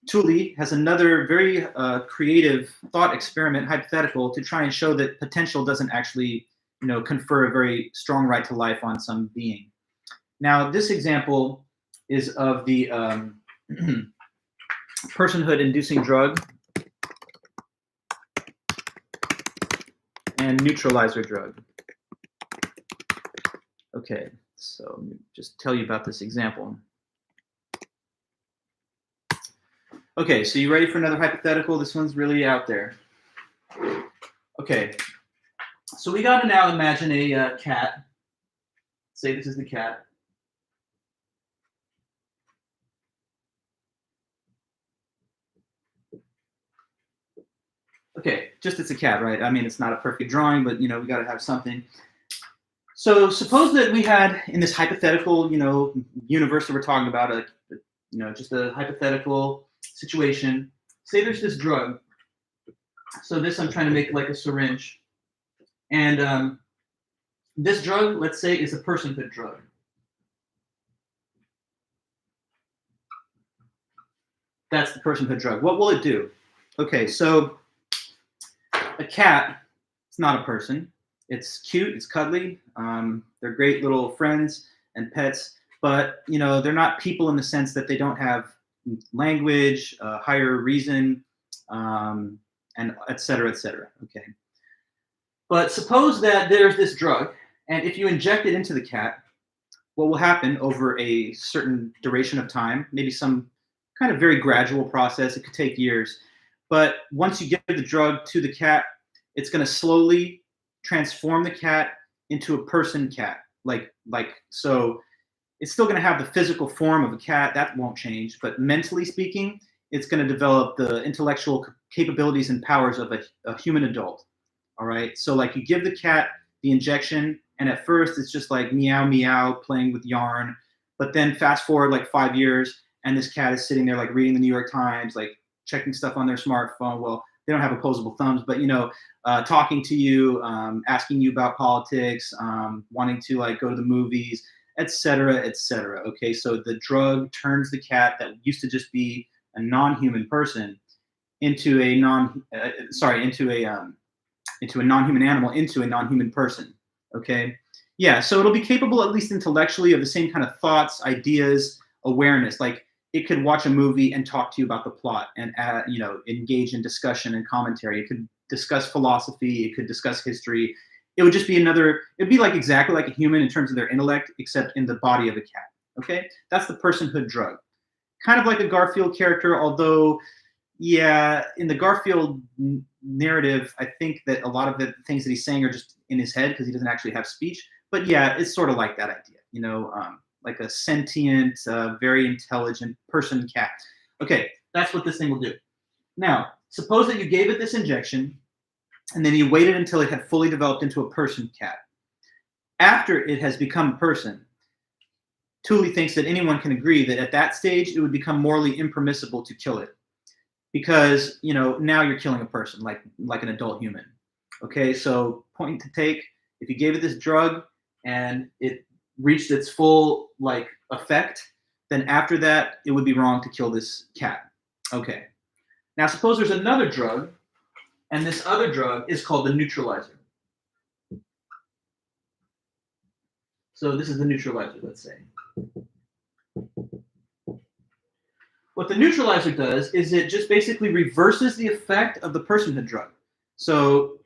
Thule has another very creative thought experiment, hypothetical, to try and show that potential doesn't actually, confer a very strong right to life on some being. Now, this example is of the personhood-inducing drug and neutralizer drug. Okay, so let me just tell you about this example. Okay, so you ready for another hypothetical? This one's really out there. Okay, so we got to now imagine a cat. Say this is the cat. Okay, just it's a cat, right? I mean, it's not a perfect drawing, but, we got to have something. So suppose that we had in this hypothetical, universe that we're talking about, just a hypothetical situation. Say there's this drug. So this I'm trying to make like a syringe. And this drug, let's say, is a personhood drug. That's the personhood drug. What will it do? Okay, so a cat, it's not a person. It's cute, it's cuddly. They're great little friends and pets, but they're not people in the sense that they don't have language, higher reason, and et cetera, et cetera. Okay. But suppose that there's this drug, and if you inject it into the cat, what will happen over a certain duration of time, maybe some kind of very gradual process, it could take years, but once you give the drug to the cat, it's going to slowly transform the cat into a person cat. So it's still going to have the physical form of a cat, that won't change, but mentally speaking, it's going to develop the intellectual capabilities and powers of a human adult. All right, so like you give the cat the injection, and at first it's just like meow, meow, playing with yarn, but then fast forward like 5 years, and this cat is sitting there like reading the New York Times, like checking stuff on their smartphone. Well, they don't have opposable thumbs, but talking to you, asking you about politics, wanting to like go to the movies, et cetera, et cetera. Okay, so the drug turns the cat that used to just be a non-human person into a non-human animal, into a non-human person. Okay, yeah, so it'll be capable, at least intellectually, of the same kind of thoughts, ideas, awareness. Like it could watch a movie and talk to you about the plot and engage in discussion and commentary. It could discuss philosophy. It could discuss history. It would just be it'd be like exactly like a human in terms of their intellect, except in the body of a cat. Okay, that's the personhood drug. Kind of like a Garfield character, although, yeah, in the Garfield narrative, I think that a lot of the things that he's saying are just in his head because he doesn't actually have speech. But yeah, it's sort of like that idea, like a sentient, very intelligent person cat. Okay, that's what this thing will do. Now, suppose that you gave it this injection, and then you waited until it had fully developed into a person cat. After it has become a person, Thule thinks that anyone can agree that at that stage, it would become morally impermissible to kill it. Because, now you're killing a person, like an adult human. Okay, so point to take, if you gave it this drug, and it reached its full like effect, then after that it would be wrong to kill this cat. Okay. Now suppose there's another drug, and this other drug is called the neutralizer. So this is the neutralizer, let's say. What the neutralizer does is it just basically reverses the effect of the personhood drug. So,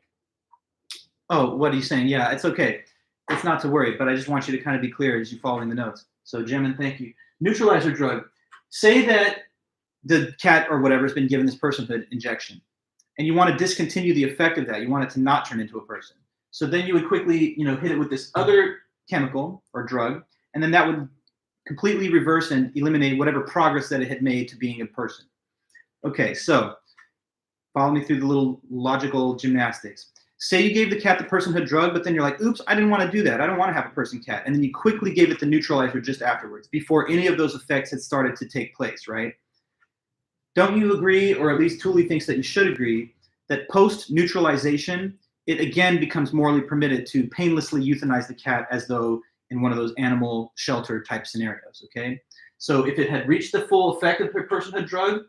oh, what are you saying? Yeah, it's okay. It's not to worry, but I just want you to kind of be clear as you're following the notes. So, Jim, thank you. Neutralizer drug. Say that the cat or whatever has been given this personhood injection, and you want to discontinue the effect of that. You want it to not turn into a person. So then you would quickly, hit it with this other chemical or drug, and then that would completely reverse and eliminate whatever progress that it had made to being a person. Okay, so follow me through the little logical gymnastics. Say you gave the cat the personhood drug, but then you're like, oops, I didn't want to do that. I don't want to have a person cat. And then you quickly gave it the neutralizer just afterwards, before any of those effects had started to take place, right? Don't you agree, or at least Thule thinks that you should agree, that post-neutralization, it again becomes morally permitted to painlessly euthanize the cat as though in one of those animal shelter type scenarios, okay? So if it had reached the full effect of the personhood drug,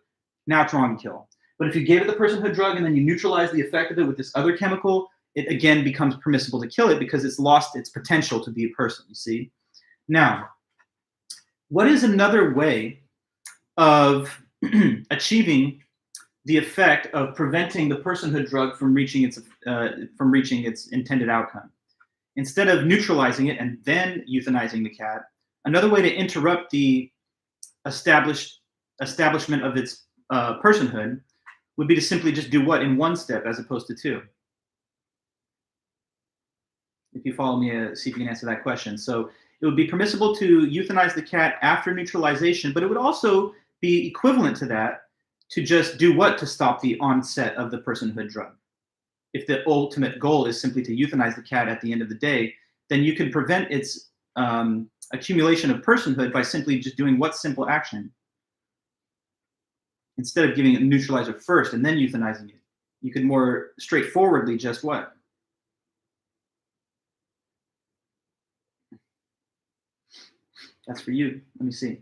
now it's wrong to kill. But if you gave it the personhood drug and then you neutralize the effect of it with this other chemical, it again becomes permissible to kill it because it's lost its potential to be a person, you see? Now, what is another way of achieving the effect of preventing the personhood drug from reaching its intended outcome? Instead of neutralizing it and then euthanizing the cat, another way to interrupt the establishment of its personhood would be to simply just do what in one step as opposed to two. If you follow me, see if you can answer that question. So it would be permissible to euthanize the cat after neutralization, but it would also be equivalent to that to just do what to stop the onset of the personhood drug. If the ultimate goal is simply to euthanize the cat at the end of the day, then you can prevent its accumulation of personhood by simply just doing what simple action? Instead of giving it a neutralizer first and then euthanizing it, you could more straightforwardly just what? That's for you. Let me see.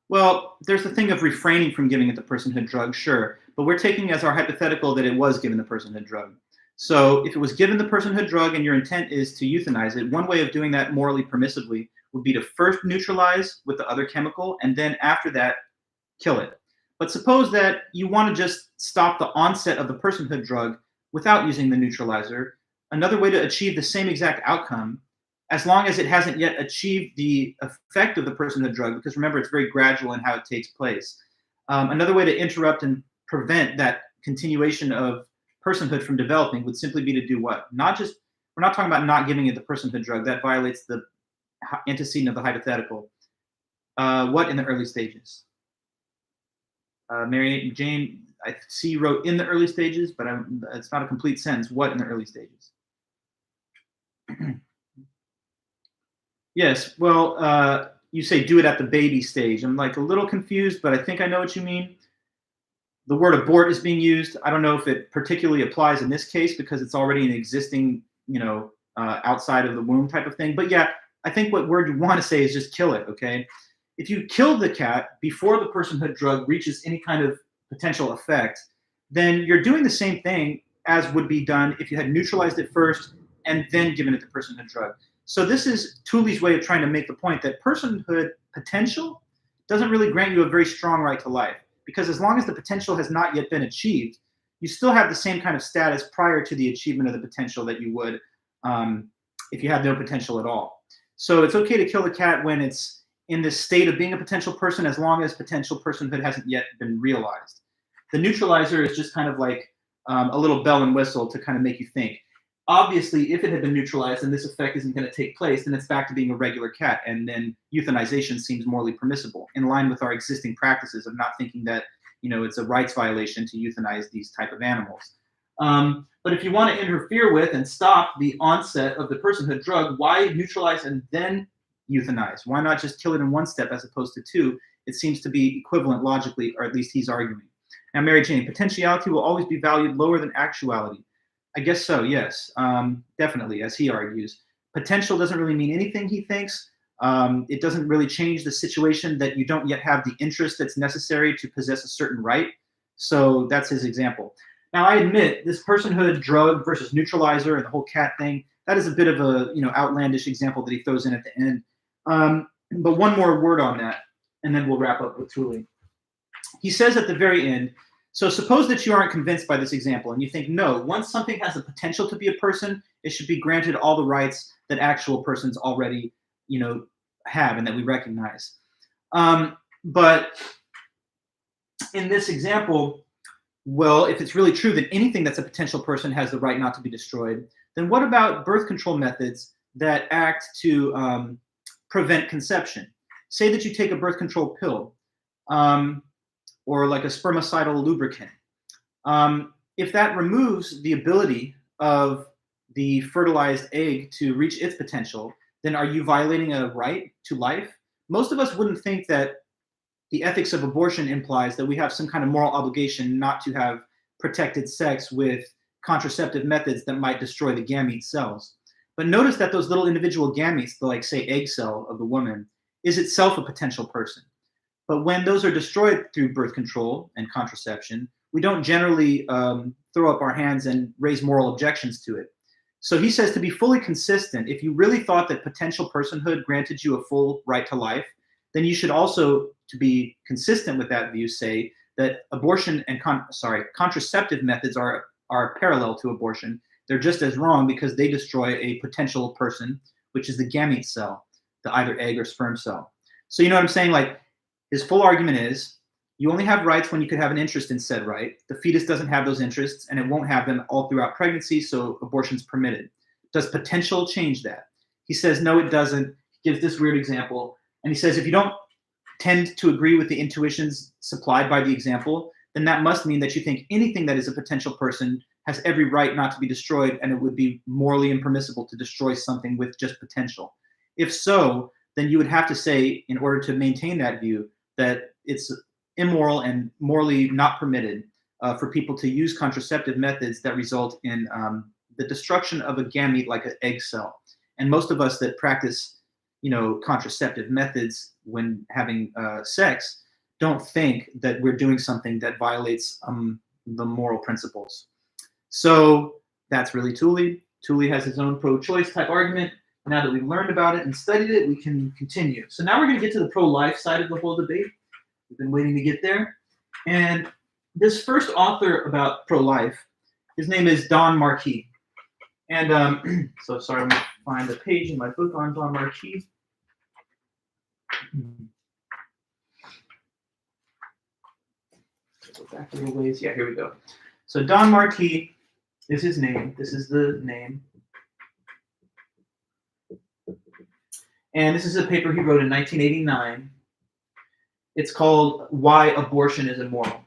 Well, there's the thing of refraining from giving it the personhood drug, sure, but we're taking as our hypothetical that it was given the personhood drug. So if it was given the personhood drug and your intent is to euthanize it, one way of doing that morally permissibly would be to first neutralize with the other chemical and then after that, kill it. But suppose that you want to just stop the onset of the personhood drug without using the neutralizer. Another way to achieve the same exact outcome, as long as it hasn't yet achieved the effect of the personhood drug, because remember, it's very gradual in how it takes place. Another way to interrupt and prevent that continuation of personhood from developing would simply be to do what? We're not talking about not giving it the personhood drug. That violates the antecedent of the hypothetical. What in the early stages? Mary Jane, I see you wrote in the early stages, but it's not a complete sentence. What in the early stages? Yes, well, you say do it at the baby stage. I'm like a little confused, but I think I know what you mean. The word abort is being used. I don't know if it particularly applies in this case because it's already an existing, outside of the womb type of thing. But yeah, I think what word you want to say is just kill it, okay? If you kill the cat before the personhood drug reaches any kind of potential effect, then you're doing the same thing as would be done if you had neutralized it first and then given it the personhood drug. So this is Thule's way of trying to make the point that personhood potential doesn't really grant you a very strong right to life, because as long as the potential has not yet been achieved, you still have the same kind of status prior to the achievement of the potential that you would if you had no potential at all. So it's okay to kill the cat when it's in this state of being a potential person, as long as potential personhood hasn't yet been realized. The neutralizer is just kind of like a little bell and whistle to kind of make you think. Obviously, if it had been neutralized and this effect isn't going to take place, then it's back to being a regular cat, and then euthanization seems morally permissible, in line with our existing practices of not thinking that it's a rights violation to euthanize these type of animals. But if you want to interfere with and stop the onset of the personhood drug, why neutralize and then euthanize? Why not just kill it in one step as opposed to two? It seems to be equivalent logically, or at least he's arguing. Now, Mary Jane, potentiality will always be valued lower than actuality. I guess so, yes, definitely, as he argues. Potential doesn't really mean anything, he thinks. It doesn't really change the situation that you don't yet have the interest that's necessary to possess a certain right. So that's his example. Now, I admit this personhood, drug versus neutralizer, and the whole cat thing, that is a bit of a outlandish example that he throws in at the end. But one more word on that, and then we'll wrap up with Thule. He says at the very end, so suppose that you aren't convinced by this example and you think, no, once something has the potential to be a person, it should be granted all the rights that actual persons already, have and that we recognize. But in this example, well, if it's really true that anything that's a potential person has the right not to be destroyed, then what about birth control methods that act to prevent conception? Say that you take a birth control pill, or like a spermicidal lubricant. If that removes the ability of the fertilized egg to reach its potential, then are you violating a right to life? Most of us wouldn't think that the ethics of abortion implies that we have some kind of moral obligation not to have protected sex with contraceptive methods that might destroy the gamete cells. But notice that those little individual gametes, the say egg cell of the woman, is itself a potential person. But when those are destroyed through birth control and contraception, we don't generally throw up our hands and raise moral objections to it. So he says to be fully consistent, if you really thought that potential personhood granted you a full right to life, then you should also, to be consistent with that view, say that abortion and contraceptive methods are parallel to abortion. They're just as wrong because they destroy a potential person, which is the gamete cell, the either egg or sperm cell. So you know what I'm saying? Like, his full argument is you only have rights when you could have an interest in said right. The fetus doesn't have those interests, and it won't have them all throughout pregnancy, so abortion's permitted. Does potential change that? He says, no, it doesn't. He gives this weird example, and he says if you don't tend to agree with the intuitions supplied by the example, then that must mean that you think anything that is a potential person has every right not to be destroyed, and it would be morally impermissible to destroy something with just potential. If so, then you would have to say, in order to maintain that view, that it's immoral and morally not permitted for people to use contraceptive methods that result in the destruction of a gamete like an egg cell. And most of us that practice, contraceptive methods when having sex don't think that we're doing something that violates the moral principles. So that's really Thule. Thule has his own pro-choice type argument. Now that we've learned about it and studied it, we can continue. So now we're going to get to the pro-life side of the whole debate. We've been waiting to get there. And this first author about pro-life, his name is Don Marquis. And so sorry, I'm going to find a page in my book on Don Marquis. Go back a little ways. Yeah, here we go. So Don Marquis is his name. This is the name. And this is a paper he wrote in 1989. It's called Why Abortion is Immoral.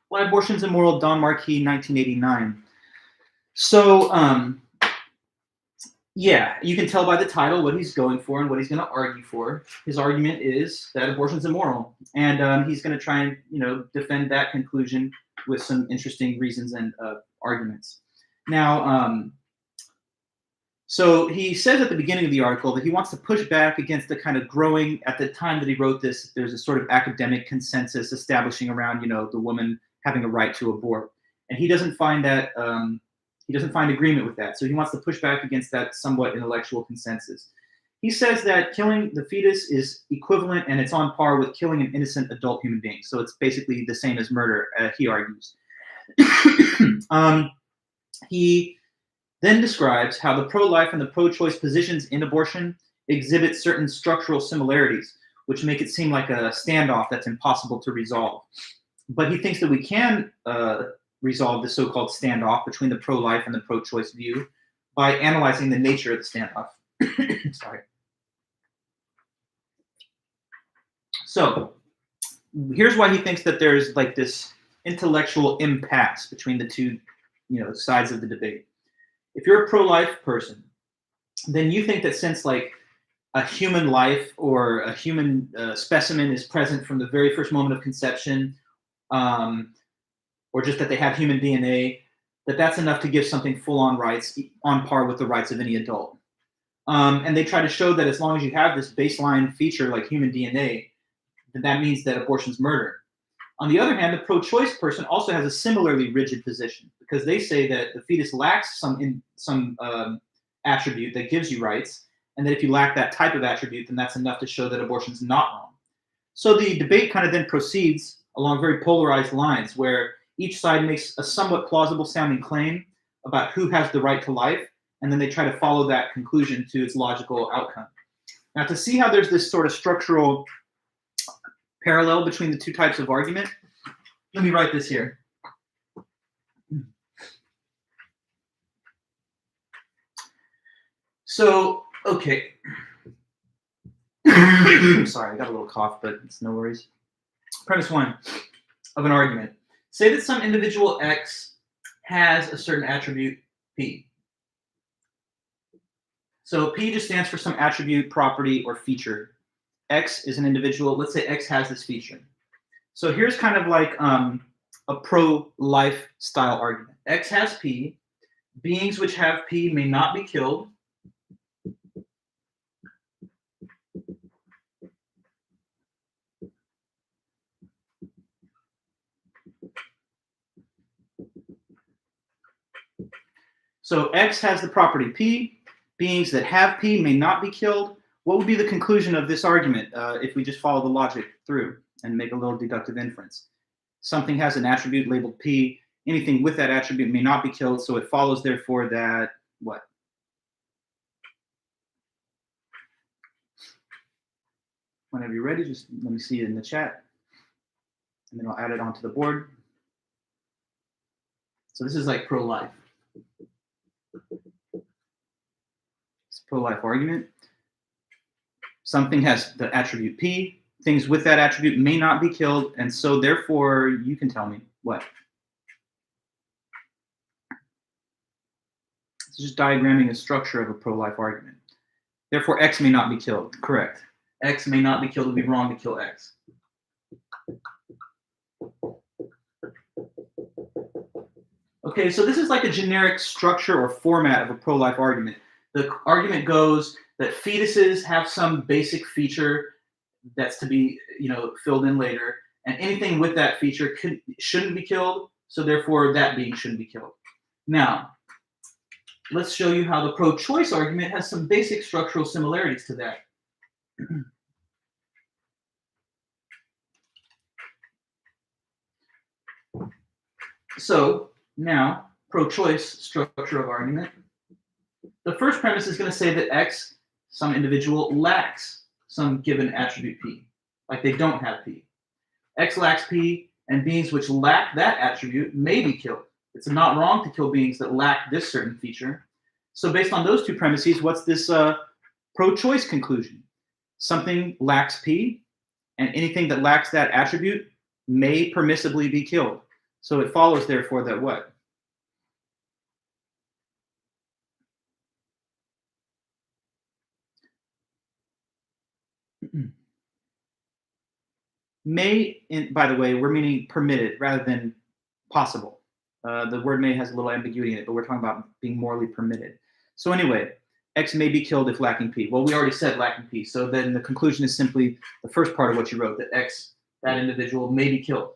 Why Abortion is Immoral, Don Marquis, 1989. So, yeah, you can tell by the title what he's going for and what he's going to argue for. His argument is that abortion is immoral. And he's going to try and, defend that conclusion with some interesting reasons and arguments. Now, so he says at the beginning of the article that he wants to push back against the kind of growing, at the time that he wrote this, there's a sort of academic consensus establishing around, the woman having a right to abort. And he doesn't find that, he doesn't find agreement with that. So he wants to push back against that somewhat intellectual consensus. He says that killing the fetus is equivalent and it's on par with killing an innocent adult human being. So it's basically the same as murder, he argues. He then describes how the pro-life and the pro-choice positions in abortion exhibit certain structural similarities, which make it seem like a standoff that's impossible to resolve. But he thinks that we can resolve the so-called standoff between the pro-life and the pro-choice view by analyzing the nature of the standoff. Sorry. So here's why he thinks that there's like this intellectual impasse between the two, sides of the debate. If you're a pro-life person then you think that since like a human life or a human specimen is present from the very first moment of conception, um, or just that they have human DNA, that's enough to give something full-on rights on par with the rights of any adult. And they try to show that as long as you have this baseline feature like human DNA, then that means that abortion's murder. On the other hand, the pro-choice person also has a similarly rigid position because they say that the fetus lacks some attribute that gives you rights, and that if you lack that type of attribute, then that's enough to show that abortion's not wrong. So the debate kind of then proceeds along very polarized lines where each side makes a somewhat plausible sounding claim about who has the right to life, and then they try to follow that conclusion to its logical outcome. Now, to see how there's this sort of structural parallel between the two types of argument, let me write this here. So, okay. Sorry, I got a little cough, but it's no worries. Premise one of an argument. Say that some individual X has a certain attribute P. So P just stands for some attribute, property, or feature. X is an individual. Let's say X has this feature. So here's kind of like a pro-life style argument. X has P. Beings which have P may not be killed. So X has the property P. Beings that have P may not be killed. What would be the conclusion of this argument if we just follow the logic through and make a little deductive inference? Something has an attribute labeled P. Anything with that attribute may not be killed, so it follows, therefore, that what? Whenever you're ready, just let me see it in the chat, and then I'll add it onto the board. So this is like pro-life. It's a pro-life argument. Something has the attribute P. Things with that attribute may not be killed, and so therefore, you can tell me what? It's just diagramming a structure of a pro-life argument. Therefore, X may not be killed. Correct. X may not be killed. It would be wrong to kill X. Okay, so this is like a generic structure or format of a pro-life argument. The argument goes that fetuses have some basic feature that's to be, filled in later, and anything with that feature shouldn't be killed, so therefore that being shouldn't be killed. Now, let's show you how the pro-choice argument has some basic structural similarities to that. So now, pro-choice structure of argument. The first premise is going to say that X, some individual, lacks some given attribute P, like they don't have P. X lacks P, and beings which lack that attribute may be killed. It's not wrong to kill beings that lack this certain feature. So based on those two premises, what's this pro-choice conclusion? Something lacks P, and anything that lacks that attribute may permissibly be killed. So it follows, therefore, that what? May, by the way, we're meaning permitted rather than possible. The word may has a little ambiguity in it, but we're talking about being morally permitted. So anyway, X may be killed if lacking P. Well, we already said lacking P. So then the conclusion is simply the first part of what you wrote, that X, that individual, may be killed.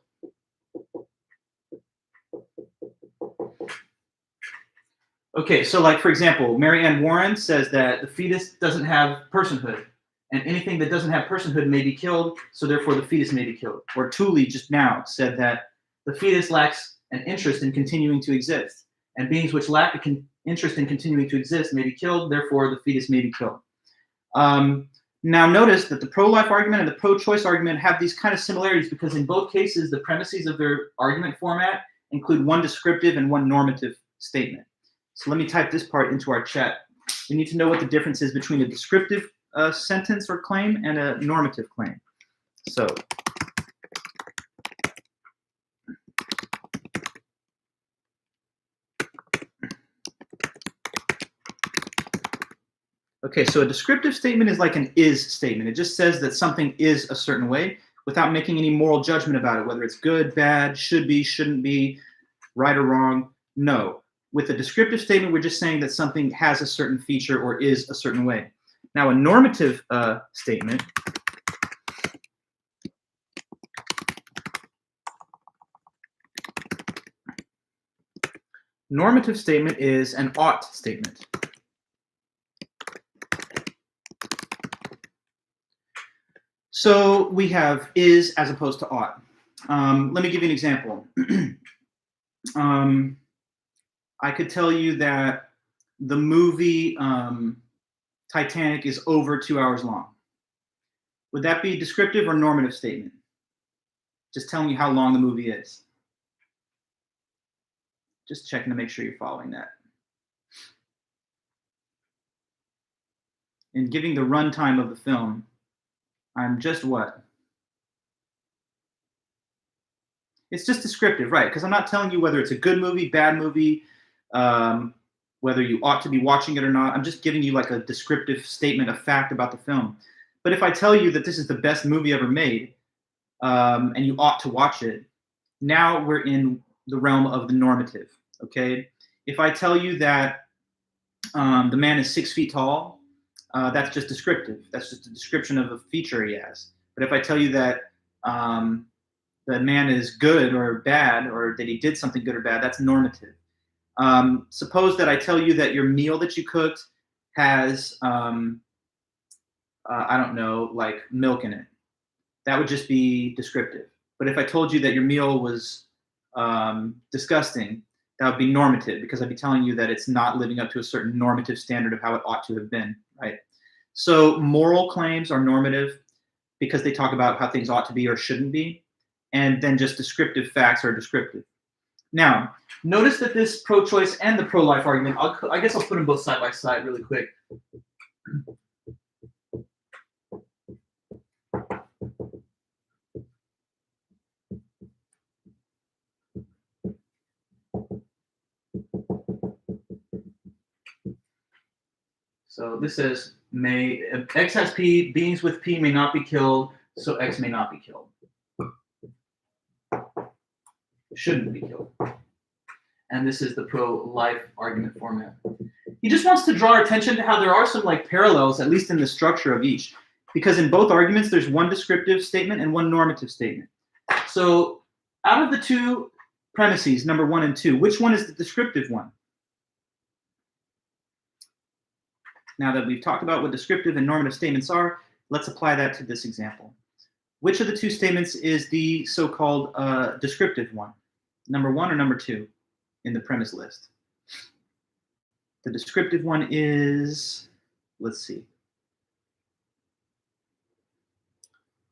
Okay, so like, for example, Mary Ann Warren says that the fetus doesn't have personhood, and anything that doesn't have personhood may be killed, so therefore the fetus may be killed. Or Tooley just now said that the fetus lacks an interest in continuing to exist, and beings which lack an interest in continuing to exist may be killed, therefore the fetus may be killed. Now notice that the pro-life argument and the pro-choice argument have these kind of similarities because in both cases, the premises of their argument format include one descriptive and one normative statement. So let me type this part into our chat. We need to know what the difference is between a descriptive sentence or claim and a normative claim. So Okay, so a descriptive statement is like an is statement. It just says that something is a certain way without making any moral judgment about it, whether it's good, bad, should be, shouldn't be, right or wrong. No. With a descriptive statement, we're just saying that something has a certain feature or is a certain way. Now, a normative statement is an ought statement. So we have is as opposed to ought. Let me give you an example. I could tell you that the movie Titanic is over 2 hours long. Would that be a descriptive or normative statement? Just telling you how long the movie is. Just checking to make sure you're following that. In giving the runtime of the film, I'm just what? It's just descriptive, right? Because I'm not telling you whether it's a good movie, bad movie, whether you ought to be watching it or not. I'm just giving you like a descriptive statement, a fact about the film. But if I tell you that this is the best movie ever made, and you ought to watch it, now we're in the realm of the normative, okay? If I tell you that the man is 6 feet tall, that's just descriptive. That's just a description of a feature he has. But if I tell you that the man is good or bad, or that he did something good or bad, that's normative. Suppose that I tell you that your meal that you cooked has, I don't know, like milk in it. That would just be descriptive. But if I told you that your meal was disgusting, that would be normative, because I'd be telling you that it's not living up to a certain normative standard of how it ought to have been, right? So moral claims are normative because they talk about how things ought to be or shouldn't be. And then just descriptive facts are descriptive. Now, notice that this pro-choice and the pro-life argument, I guess I'll put them both side by side really quick. So this says, X has P, beings with P may not be killed, so X may not be killed. Shouldn't be killed. And this is the pro-life argument format. He just wants to draw our attention to how there are some like parallels, at least in the structure of each. Because in both arguments, there's one descriptive statement and one normative statement. So out of the two premises, number 1 and 2, which one is the descriptive one? Now that we've talked about what descriptive and normative statements are, let's apply that to this example. Which of the two statements is the so-called descriptive one? Number 1 or number 2 in the premise list? The descriptive one is, let's see.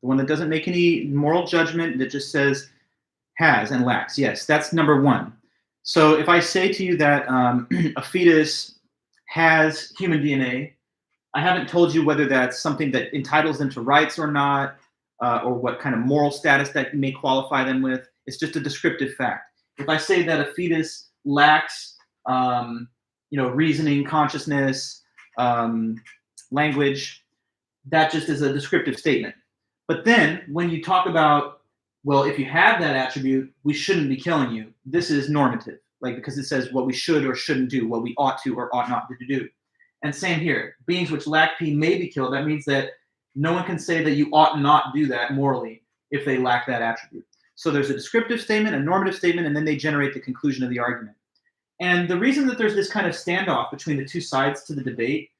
The one that doesn't make any moral judgment, that just says has and lacks. Yes, that's number 1. So if I say to you that a fetus has human DNA, I haven't told you whether that's something that entitles them to rights or not, or what kind of moral status that may qualify them with. It's just a descriptive fact. If I say that a fetus lacks, reasoning, consciousness, language, that just is a descriptive statement. But then when you talk about, well, if you have that attribute, we shouldn't be killing you, this is normative, like because it says what we should or shouldn't do, what we ought to or ought not to do. And same here, beings which lack P may be killed. That means that no one can say that you ought not do that morally if they lack that attribute. So there's a descriptive statement, a normative statement, and then they generate the conclusion of the argument. And the reason that there's this kind of standoff between the two sides to the debate,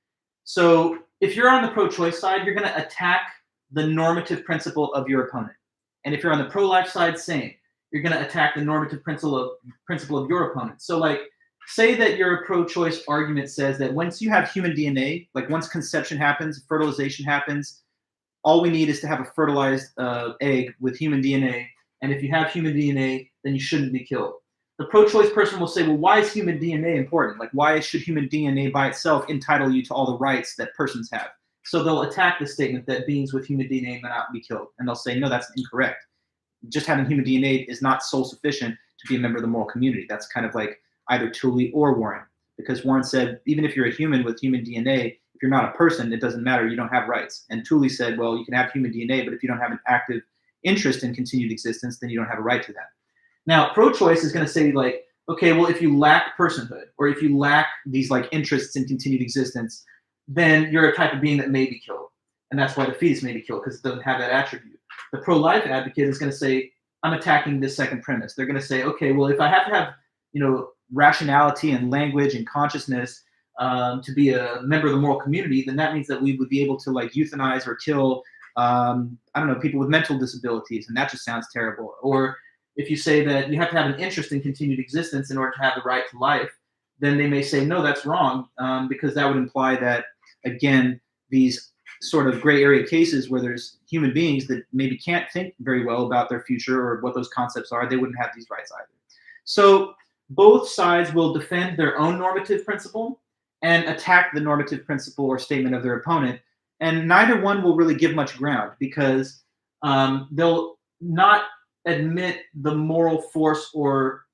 so if you're on the pro-choice side, you're going to attack the normative principle of your opponent. And if you're on the pro-life side, same. You're going to attack the normative principle of your opponent. So like, say that your pro-choice argument says that once you have human DNA, like once conception happens, fertilization happens, all we need is to have a fertilized egg with human DNA. And if you have human DNA, then you shouldn't be killed. The pro-choice person will say, well, why is human DNA important? Like, why should human DNA by itself entitle you to all the rights that persons have? So they'll attack the statement that beings with human DNA may not be killed. And they'll say, no, that's incorrect. Just having human DNA is not sole sufficient to be a member of the moral community. That's kind of like either Tooley or Warren. because Warren said, even if you're a human with human DNA, if you're not a person, it doesn't matter. You don't have rights. And Tooley said, well, you can have human DNA, but if you don't have an active interest in continued existence, then you don't have a right to that. Now, pro-choice is going to say, like, okay, well, if you lack personhood, or if you lack these like interests in continued existence, then you're a type of being that may be killed. And that's why the fetus may be killed, because it doesn't have that attribute. The pro-life advocate is going to say, I'm attacking this second premise. They're going to say, okay, well, if I have to have, rationality and language and consciousness to be a member of the moral community, then that means that we would be able to like euthanize or kill, people with mental disabilities, and that just sounds terrible. Or if you say that you have to have an interest in continued existence in order to have the right to life, then they may say, no, that's wrong, because that would imply that, again, these sort of gray area cases where there's human beings that maybe can't think very well about their future or what those concepts are, they wouldn't have these rights either. So both sides will defend their own normative principle and attack the normative principle or statement of their opponent, and neither one will really give much ground, because they'll not admit the moral force or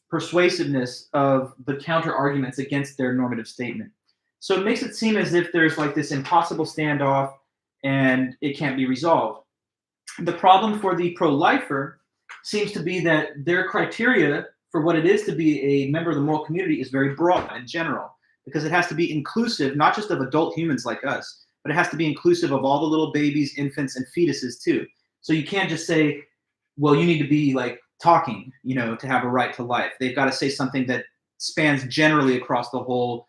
persuasiveness of the counter arguments against their normative statement. So it makes it seem as if there's like this impossible standoff and it can't be resolved. The problem for the pro-lifer seems to be that their criteria for what it is to be a member of the moral community is very broad and general, because it has to be inclusive, not just of adult humans like us, but it has to be inclusive of all the little babies, infants, and fetuses too. So you can't just say, well, you need to be like talking, to have a right to life. They've got to say something that spans generally across the whole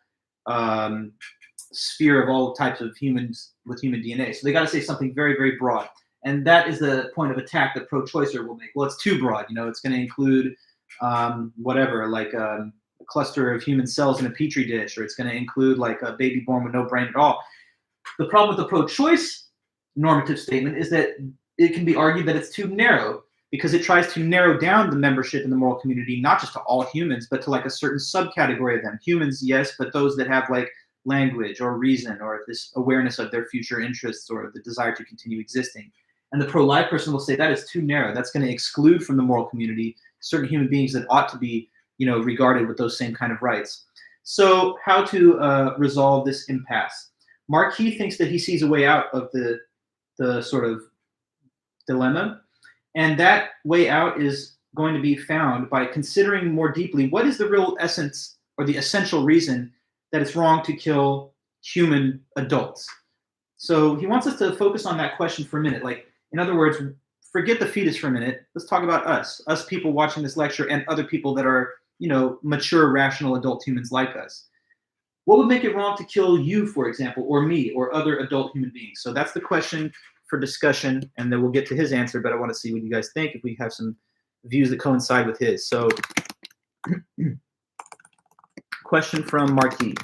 sphere of all types of humans with human DNA. So they got to say something very, very broad. And that is the point of attack that pro-choicer will make. Well, it's too broad. It's going to include whatever, like a cluster of human cells in a petri dish, or it's going to include like a baby born with no brain at all. The problem with the pro-choice normative statement is that it can be argued that it's too narrow, because it tries to narrow down the membership in the moral community, not just to all humans, but to like a certain subcategory of them. Humans, yes, but those that have like language or reason or this awareness of their future interests or the desire to continue existing. And the pro-life person will say that is too narrow. That's going to exclude from the moral community certain human beings that ought to be, regarded with those same kind of rights. So how to resolve this impasse? Marquis thinks that he sees a way out of the sort of dilemma. And that way out is going to be found by considering more deeply what is the real essence or the essential reason that it's wrong to kill human adults. So he wants us to focus on that question for a minute. Like, in other words, forget the fetus for a minute. Let's talk about us people watching this lecture, and other people that are, mature, rational adult humans like us. What would make it wrong to kill you, for example, or me, or other adult human beings? So that's the question for discussion, and then we'll get to his answer, but I want to see what you guys think, if we have some views that coincide with his. So question from Marquis.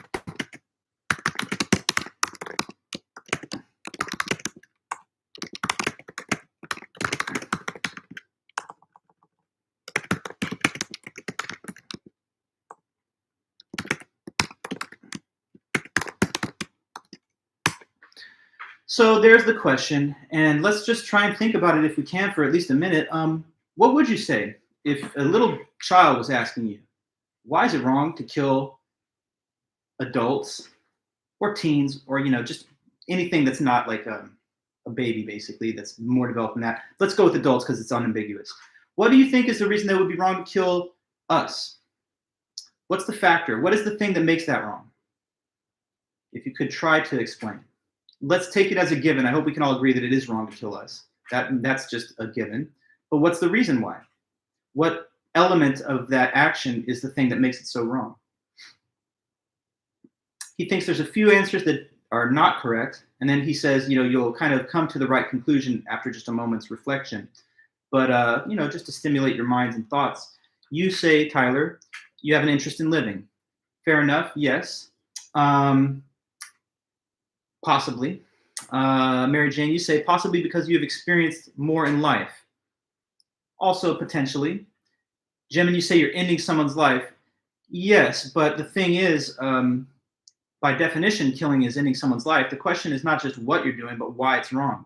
So there's the question, and let's just try and think about it if we can for at least a minute. What would you say if a little child was asking you, why is it wrong to kill adults or teens, or just anything that's not like a baby, basically, that's more developed than that? Let's go with adults because it's unambiguous. What do you think is the reason that it would be wrong to kill us? What's the factor? What is the thing that makes that wrong? If you could try to explain. Let's take it as a given. I hope we can all agree that it is wrong to kill us. That's just a given. But what's the reason why? What element of that action is the thing that makes it so wrong? He thinks there's a few answers that are not correct, and then he says, you'll kind of come to the right conclusion after just a moment's reflection. But, just to stimulate your minds and thoughts, you say, Tyler, you have an interest in living. Fair enough, yes. Possibly. Mary Jane, you say possibly because you have experienced more in life. Also potentially. Jemin, you say you're ending someone's life. Yes, but the thing is, by definition, killing is ending someone's life. The question is not just what you're doing, but why it's wrong.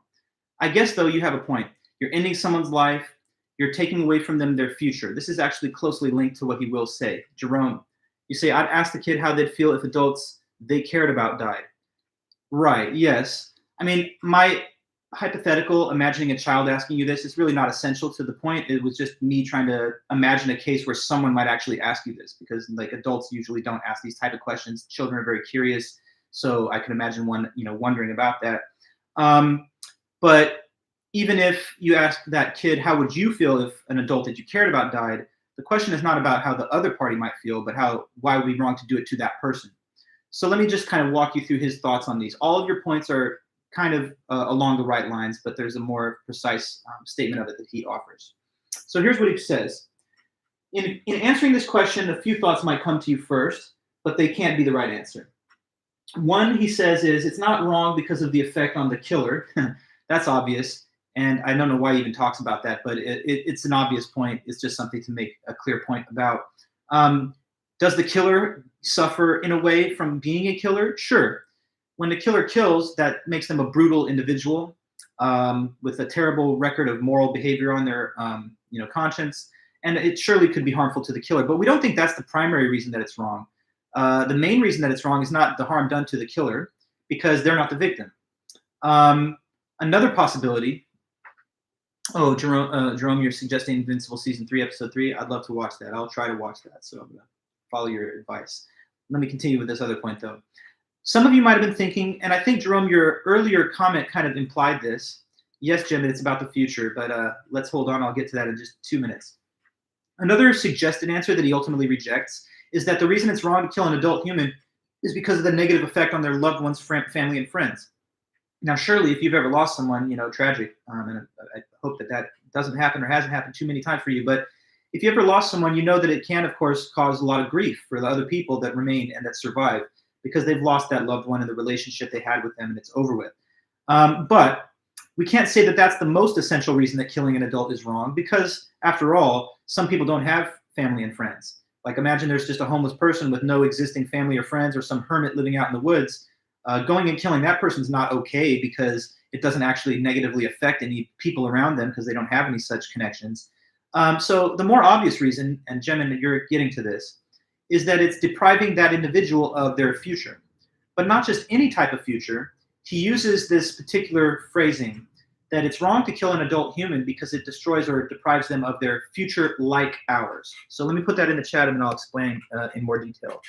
I guess, though, you have a point. You're ending someone's life. You're taking away from them their future. This is actually closely linked to what he will say. Jerome, You say, I'd ask the kid how they'd feel if adults they cared about died. Right, yes. I mean, my hypothetical, imagining a child asking you this, is really not essential to the point. It was just me trying to imagine a case where someone might actually ask you this, because like adults usually don't ask these type of questions. Children are very curious, so I can imagine one, wondering about that. Um, but even if you ask that kid, how would you feel if an adult that you cared about died? The question is not about how the other party might feel, but why would it be wrong to do it to that person? So let me just kind of walk you through his thoughts on these. All of your points are kind of along the right lines, but there's a more precise statement of it that he offers. So here's what he says. In answering this question, a few thoughts might come to you first, but they can't be the right answer. One, he says, is it's not wrong because of the effect on the killer. That's obvious. And I don't know why he even talks about that, but it's an obvious point. It's just something to make a clear point about. Does the killer suffer in a way from being a killer? Sure. When the killer kills, that makes them a brutal individual with a terrible record of moral behavior on their conscience. And it surely could be harmful to the killer. But we don't think that's the primary reason that it's wrong. The main reason that it's wrong is not the harm done to the killer, because they're not the victim. Another possibility. Oh, Jerome, you're suggesting Invincible Season 3, Episode 3. I'd love to watch that. I'll try to watch that. So I'm going to follow your advice. Let me continue with this other point, though. Some of you might have been thinking, and I think, Jerome, your earlier comment kind of implied this. Yes, Jim, it's about the future, but let's hold on. I'll get to that in just 2 minutes. Another suggested answer that he ultimately rejects is that the reason it's wrong to kill an adult human is because of the negative effect on their loved ones, family, and friends. Now, surely, if you've ever lost someone, tragic, and I hope that doesn't happen or hasn't happened too many times for you, but if you ever lost someone, you know that it can, of course, cause a lot of grief for the other people that remain and that survive, because they've lost that loved one and the relationship they had with them, and it's over with. But we can't say that that's the most essential reason that killing an adult is wrong, because, after all, some people don't have family and friends. Like, imagine there's just a homeless person with no existing family or friends, or some hermit living out in the woods. Going and killing that person's not okay, because it doesn't actually negatively affect any people around them, because they don't have any such connections. So the more obvious reason, and Jemin, you're getting to this, is that it's depriving that individual of their future. But not just any type of future. He uses this particular phrasing, that it's wrong to kill an adult human because it destroys or deprives them of their future like ours. So let me put that in the chat, and then I'll explain in more detail.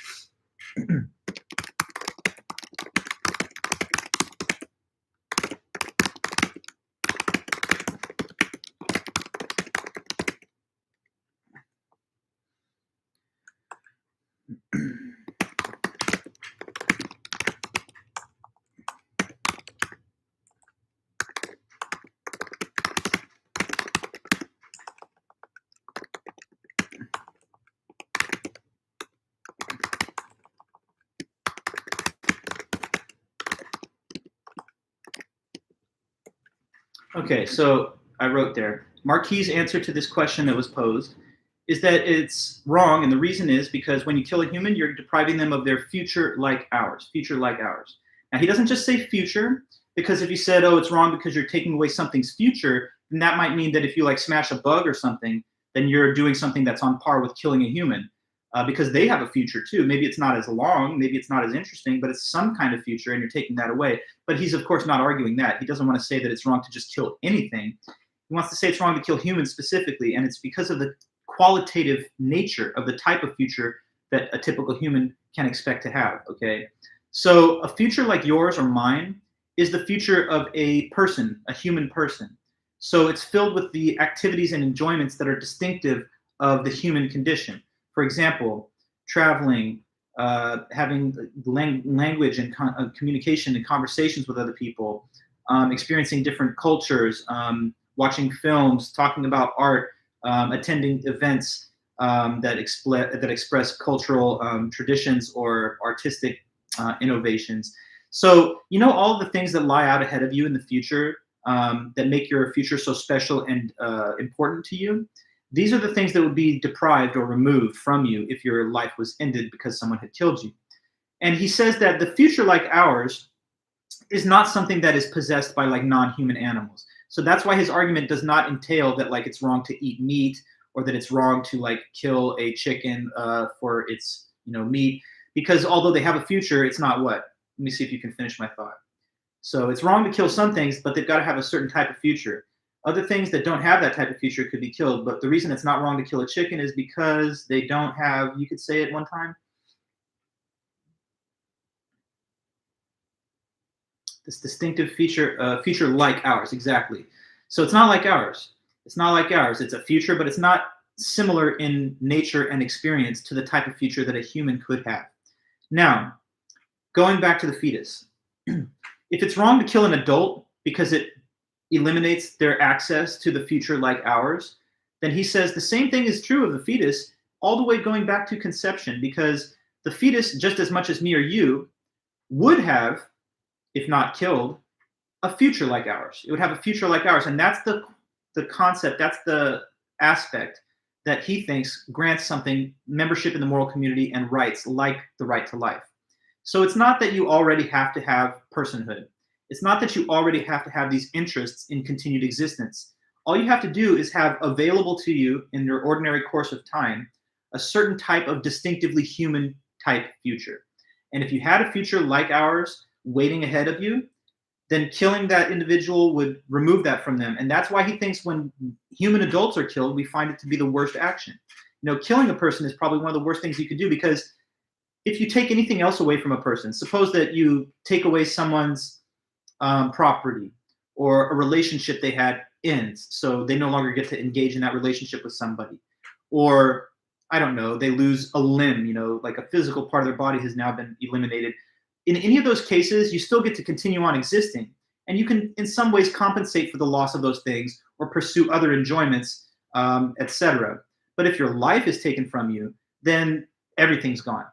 Okay, so I wrote there. Marquis' answer to this question that was posed is that it's wrong, and the reason is because when you kill a human, you're depriving them of their future like ours. Future like ours. Now, he doesn't just say future, because if you said, oh, it's wrong because you're taking away something's future, then that might mean that if you like smash a bug or something, then you're doing something that's on par with killing a human, because they have a future too. Maybe it's not as long, maybe it's not as interesting, but it's some kind of future, and you're taking that away. But he's, of course, not arguing that. He doesn't want to say that it's wrong to just kill anything. He wants to say it's wrong to kill humans specifically, and it's because of the qualitative nature of the type of future that a typical human can expect to have, okay? So a future like yours or mine is the future of a person, a human person. So it's filled with the activities and enjoyments that are distinctive of the human condition. For example, traveling, having language and communication and conversations with other people, experiencing different cultures, watching films, talking about art, attending events that express cultural traditions or artistic innovations. So, all of the things that lie out ahead of you in the future that make your future so special and important to you, these are the things that would be deprived or removed from you if your life was ended because someone had killed you. And he says that the future like ours is not something that is possessed by like non-human animals. So that's why his argument does not entail that like it's wrong to eat meat, or that it's wrong to like kill a chicken for its meat, because although they have a future, it's not what? Let me see if you can finish my thought. So it's wrong to kill some things, but they've got to have a certain type of future. Other things that don't have that type of future could be killed, but the reason it's not wrong to kill a chicken is because they don't have, you could say it one time, this distinctive feature, feature like ours, exactly. So it's not like ours. It's not like ours. It's a future, but it's not similar in nature and experience to the type of future that a human could have. Now, going back to the fetus, if it's wrong to kill an adult because it eliminates their access to the future like ours, then he says the same thing is true of the fetus all the way going back to conception, because the fetus, just as much as me or you, would have, if not killed, a future like ours. It would have a future like ours. And that's the concept, that's the aspect that he thinks grants something membership in the moral community and rights like the right to life. So it's not that you already have to have personhood. It's not that you already have to have these interests in continued existence. All you have to do is have available to you in your ordinary course of time a certain type of distinctively human type future. And if you had a future like ours waiting ahead of you, then killing that individual would remove that from them. And that's why he thinks when human adults are killed, we find it to be the worst action. Killing a person is probably one of the worst things you could do, because if you take anything else away from a person, suppose that you take away someone's property, or a relationship they had ends, so they no longer get to engage in that relationship with somebody, or I don't know, they lose a limb, like a physical part of their body has now been eliminated. In any of those cases, you still get to continue on existing, and you can in some ways compensate for the loss of those things or pursue other enjoyments, etc. But if your life is taken from you, then everything's gone,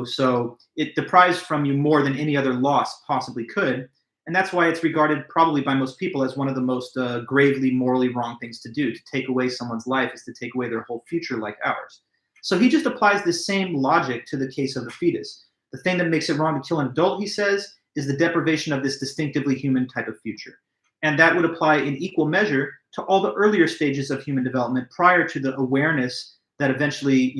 so it deprives from you more than any other loss possibly could. And that's why it's regarded probably by most people as one of the most gravely morally wrong things to do. To take away someone's life is to take away their whole future like ours. So he just applies this same logic to the case of the fetus. The thing that makes it wrong to kill an adult, he says, is the deprivation of this distinctively human type of future. And that would apply in equal measure to all the earlier stages of human development prior to the awareness that eventually,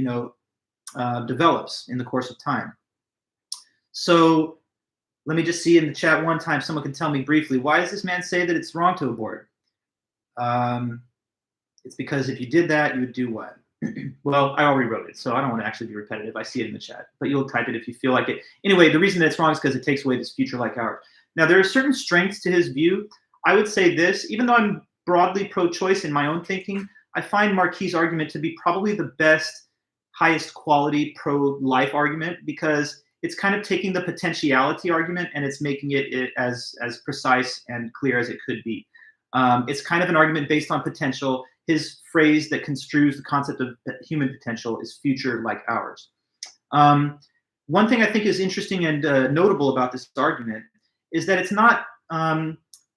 develops in the course of time. So let me just see in the chat one time, someone can tell me briefly, why does this man say that it's wrong to abort? It's because if you did that, you would do what? Well, I already wrote it, so I don't want to actually be repetitive. I see it in the chat, but you'll type it if you feel like it. Anyway, the reason that it's wrong is because it takes away this future like ours. Now, there are certain strengths to his view. I would say this, even though I'm broadly pro-choice in my own thinking, I find Marquis' argument to be probably the best, highest quality pro-life argument, because it's kind of taking the potentiality argument and it's making it as precise and clear as it could be. It's kind of an argument based on potential. His phrase that construes the concept of human potential is future like ours. One thing I think is interesting and notable about this argument is that it's not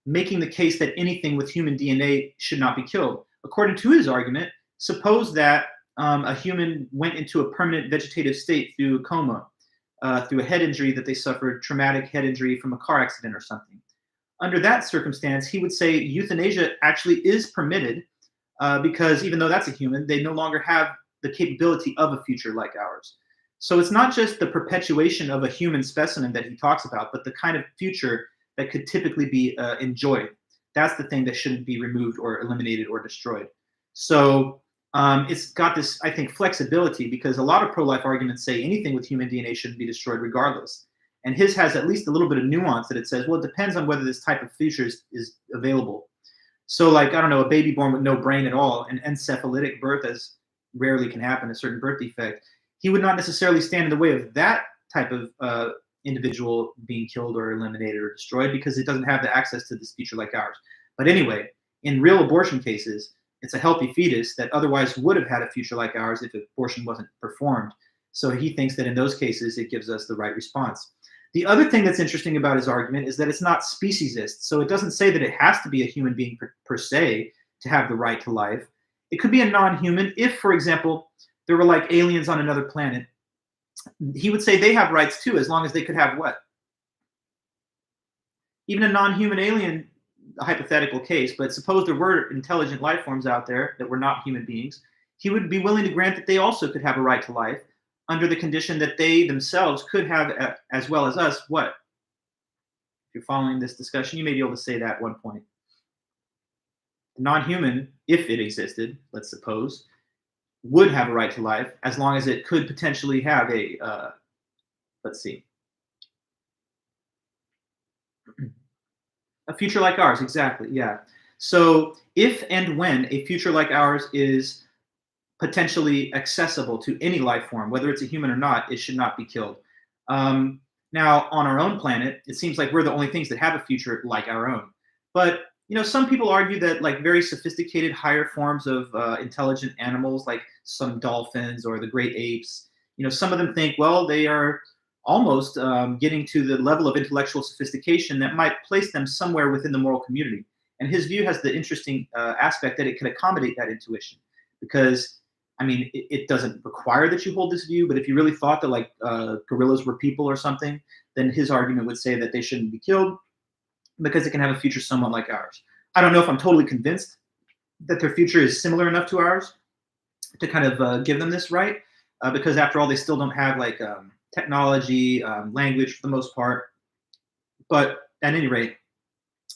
making the case that anything with human DNA should not be killed. According to his argument, suppose that a human went into a permanent vegetative state through a coma, through a head injury that they suffered, traumatic head injury from a car accident or something. Under that circumstance, he would say euthanasia actually is permitted, because even though that's a human, they no longer have the capability of a future like ours. So it's not just the perpetuation of a human specimen that he talks about, but the kind of future that could typically be enjoyed. That's the thing that shouldn't be removed or eliminated or destroyed. So it's got this, I think, flexibility, because a lot of pro-life arguments say anything with human DNA shouldn't be destroyed regardless. And his has at least a little bit of nuance that it says, well, it depends on whether this type of future is available. So like, I don't know, a baby born with no brain at all, an encephalitic birth, as rarely can happen, a certain birth defect, he would not necessarily stand in the way of that type of individual being killed or eliminated or destroyed, because it doesn't have the access to this future like ours. But anyway, in real abortion cases, it's a healthy fetus that otherwise would have had a future like ours if abortion wasn't performed. So he thinks that in those cases, it gives us the right response. The other thing that's interesting about his argument is that it's not speciesist. So it doesn't say that it has to be a human being per se to have the right to life. It could be a non-human. If, for example, there were like aliens on another planet, he would say they have rights too, as long as they could have what? Even a non-human alien, a hypothetical case, but suppose there were intelligent life forms out there that were not human beings, he would be willing to grant that they also could have a right to life, under the condition that they themselves could have, as well as us, what? If you're following this discussion, you may be able to say that at one point. Non-human, if it existed, let's suppose, would have a right to life as long as it could potentially have let's see, a future like ours, exactly, yeah. So if and when a future like ours is potentially accessible to any life form, whether it's a human or not, it should not be killed. Now, on our own planet, it seems like we're the only things that have a future like our own. But some people argue that like very sophisticated, higher forms of intelligent animals, like some dolphins or the great apes, some of them think, well, they are almost getting to the level of intellectual sophistication that might place them somewhere within the moral community. And his view has the interesting aspect that it can accommodate that intuition, because I mean, it doesn't require that you hold this view, but if you really thought that like gorillas were people or something, then his argument would say that they shouldn't be killed because it can have a future somewhat like ours. I don't know if I'm totally convinced that their future is similar enough to ours to kind of give them this right, because after all, they still don't have like technology, language for the most part. But at any rate,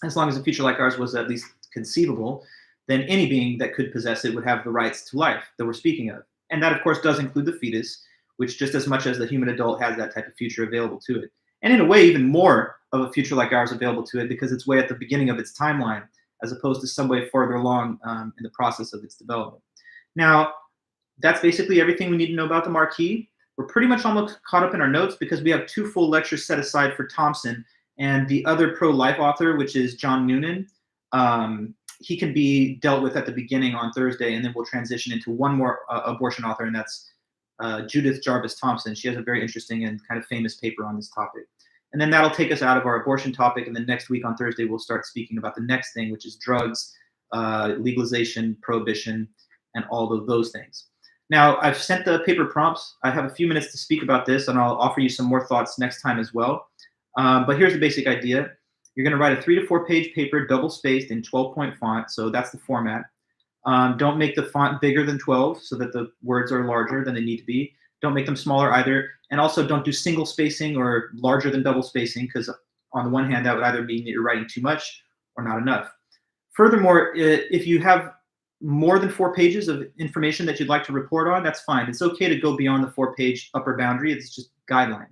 as long as a future like ours was at least conceivable, then any being that could possess it would have the rights to life that we're speaking of. And that, of course, does include the fetus, which just as much as the human adult has that type of future available to it. And in a way, even more of a future like ours available to it because it's way at the beginning of its timeline, as opposed to some way further along in the process of its development. Now, that's basically everything we need to know about the Marquis. We're pretty much almost caught up in our notes because we have 2 full lectures set aside for Thompson and the other pro-life author, which is John Noonan. He can be dealt with at the beginning on Thursday, and then we'll transition into one more abortion author, and that's Judith Jarvis Thompson. She has a very interesting and kind of famous paper on this topic. And then that'll take us out of our abortion topic, and then next week on Thursday, we'll start speaking about the next thing, which is drugs, legalization, prohibition, and all of those things. Now, I've sent the paper prompts. I have a few minutes to speak about this, and I'll offer you some more thoughts next time as well. But here's the basic idea. You're going to write a 3 to 4 page paper, double spaced in 12-point font. So that's the format. Don't make the font bigger than 12 so that the words are larger than they need to be. Don't make them smaller either. And also don't do single spacing or larger than double spacing, because on the one hand, that would either mean that you're writing too much or not enough. Furthermore, if you have more than 4 pages of information that you'd like to report on, that's fine. It's okay to go beyond the 4-page upper boundary. It's just guideline.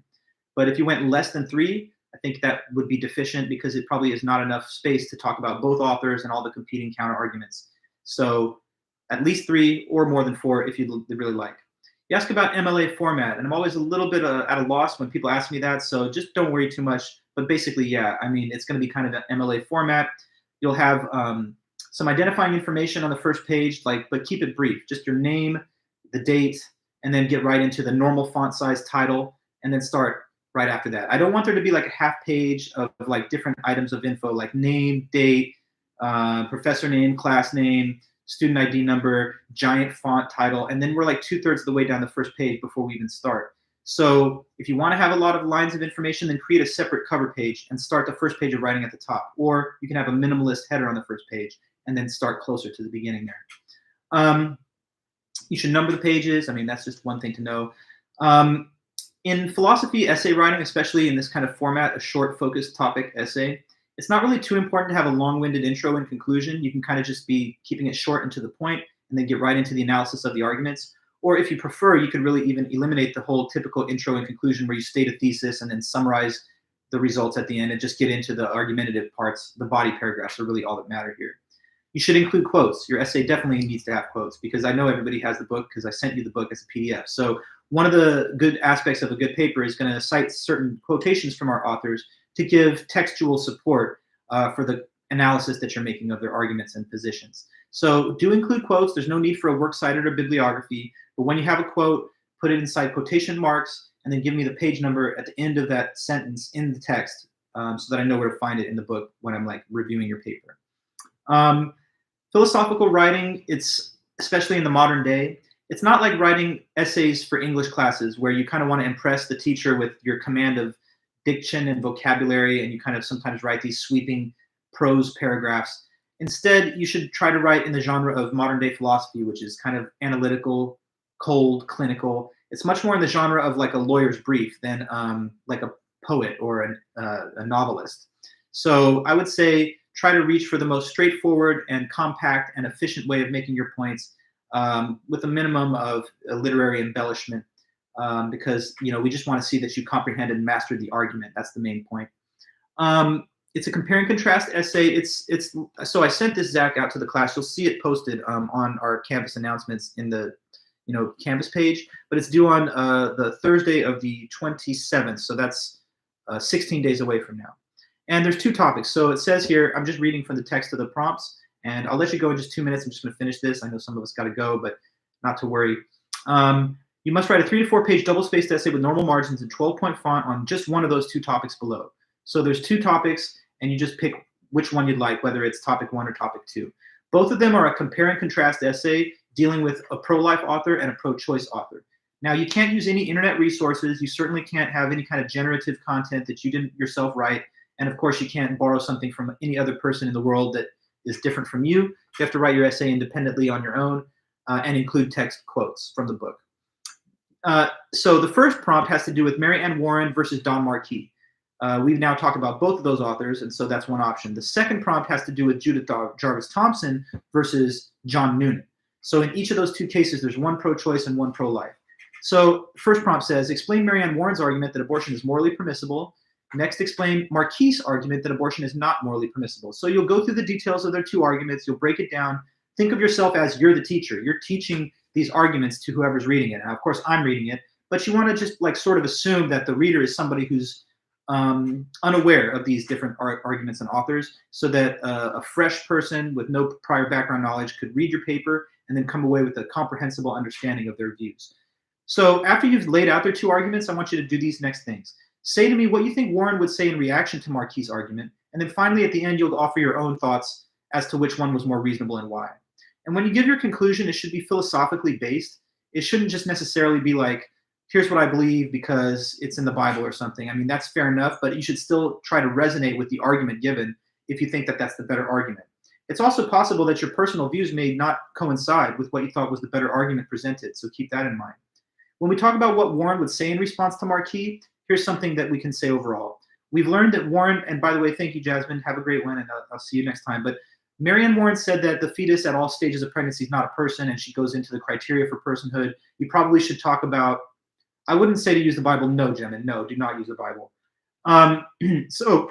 But if you went less than 3, I think that would be deficient because it probably is not enough space to talk about both authors and all the competing counter arguments. So at least 3 or more than 4 if you'd really like. You ask about MLA format, and I'm always a little bit at a loss when people ask me that, so just don't worry too much. But basically, yeah, I mean, it's going to be kind of an MLA format. You'll have some identifying information on the first page, but keep it brief. Just your name, the date, and then get right into the normal font size title, and then start right after that. I don't want there to be like a half page of like different items of info, like name, date, professor name, class name, student ID number, giant font title, and then we're like 2/3 of the way down the first page before we even start. So if you want to have a lot of lines of information, then create a separate cover page and start the first page of writing at the top. Or you can have a minimalist header on the first page and then start closer to the beginning there. You should number the pages. I mean, that's just one thing to know. In philosophy essay writing, especially in this kind of format, a short focused topic essay, it's not really too important to have a long-winded intro and conclusion. You can kind of just be keeping it short and to the point and then get right into the analysis of the arguments. Or if you prefer, you could really even eliminate the whole typical intro and conclusion where you state a thesis and then summarize the results at the end and just get into the argumentative parts. The body paragraphs are really all that matter here. You should include quotes. Your essay definitely needs to have quotes because I know everybody has the book because I sent you the book as a PDF. So one of the good aspects of a good paper is going to cite certain quotations from our authors to give textual support for the analysis that you're making of their arguments and positions. So do include quotes. There's no need for a works cited or bibliography, but when you have a quote, put it inside quotation marks and then give me the page number at the end of that sentence in the text so that I know where to find it in the book when I'm like reviewing your paper. Philosophical writing, it's especially in the modern day, it's not like writing essays for English classes where you kind of want to impress the teacher with your command of diction and vocabulary, and you kind of sometimes write these sweeping prose paragraphs. Instead, you should try to write in the genre of modern day philosophy, which is kind of analytical, cold, clinical, It's much more in the genre of like a lawyer's brief than like a poet or a novelist. So I would say try to reach for the most straightforward and compact and efficient way of making your points with a minimum of literary embellishment because we just want to see that you comprehended and mastered the argument. That's the main point. It's a compare and contrast essay. It's so I sent this, Zach, out to the class. You'll see it posted on our campus announcements in the Canvas page, but it's due on the Thursday of the 27th. So that's 16 days away from now. And there's 2 topics. So it says here, I'm just reading from the text of the prompts, and I'll let you go in just 2 minutes. I'm just going to finish this. I know some of us got to go, but not to worry. You must write a 3 to 4 page double-spaced essay with normal margins and 12-point font on just one of those 2 topics below. So there's 2 topics, and you just pick which one you'd like, whether it's topic 1 or topic 2. Both of them are a compare and contrast essay dealing with a pro-life author and a pro-choice author. Now, you can't use any internet resources. You certainly can't have any kind of generative content that you didn't yourself write. And of course, you can't borrow something from any other person in the world that is different from you. You have to write your essay independently on your own and include text quotes from the book. So the first prompt has to do with Mary Ann Warren versus Don Marquis. We've now talked about both of those authors, and so that's one option. The second prompt has to do with Judith Jarvis Thompson versus John Noonan. So in each of those 2 cases, there's one pro-choice and one pro-life. So first prompt says, explain Mary Ann Warren's argument that abortion is morally permissible. Next, explain Marquis' argument that abortion is not morally permissible. So you'll go through the details of their 2 arguments. You'll break it down. Think of yourself as you're the teacher. You're teaching these arguments to whoever's reading it. And of course, I'm reading it. But you want to just like sort of assume that the reader is somebody who's unaware of these different arguments and authors, so that a fresh person with no prior background knowledge could read your paper and then come away with a comprehensible understanding of their views. So after you've laid out their 2 arguments, I want you to do these next things. Say to me what you think Warren would say in reaction to Marquis' argument, and then finally at the end you'll offer your own thoughts as to which one was more reasonable and why. And when you give your conclusion, it should be philosophically based. It shouldn't just necessarily be like, here's what I believe because it's in the Bible or something. I mean, that's fair enough, but you should still try to resonate with the argument given if you think that that's the better argument. It's also possible that your personal views may not coincide with what you thought was the better argument presented, so keep that in mind. When we talk about what Warren would say in response to Marquis, here's something that we can say overall. We've learned that Warren, and by the way, thank you, Jasmine, have a great one, and I'll see you next time, but Mary Ann Warren said that the fetus at all stages of pregnancy is not a person, and she goes into the criteria for personhood. You probably should talk about, I wouldn't say to use the Bible. No, Gemma, no, do not use the Bible. So,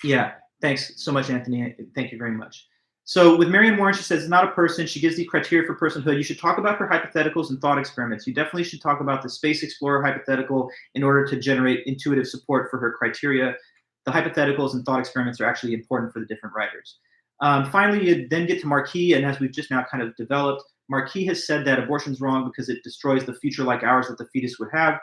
yeah, thanks so much, Anthony. Thank you very much. So with Mary Ann Warren, she says it's not a person. She gives the criteria for personhood. You should talk about her hypotheticals and thought experiments. You definitely should talk about the space explorer hypothetical in order to generate intuitive support for her criteria. The hypotheticals and thought experiments are actually important for the different writers. Finally, you then get to Marquis, and as we've just now kind of developed, Marquis has said that abortion's wrong because it destroys the future like ours that the fetus would have,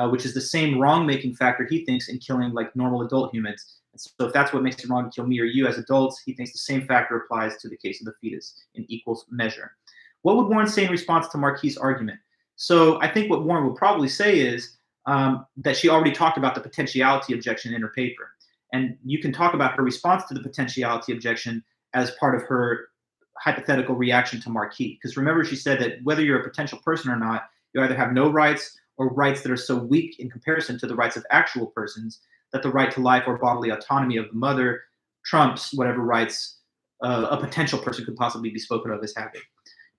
which is the same wrong-making factor he thinks in killing like normal adult humans. And so if that's what makes it wrong to kill me or you as adults, he thinks the same factor applies to the case of the fetus in equal measure. What would Warren say in response to Marquis' argument? So I think what Warren would probably say is that she already talked about the potentiality objection in her paper. And you can talk about her response to the potentiality objection as part of her hypothetical reaction to Marquis. Because remember, she said that whether you're a potential person or not, you either have no rights or rights that are so weak in comparison to the rights of actual persons that the right to life or bodily autonomy of the mother trumps whatever rights a potential person could possibly be spoken of as having.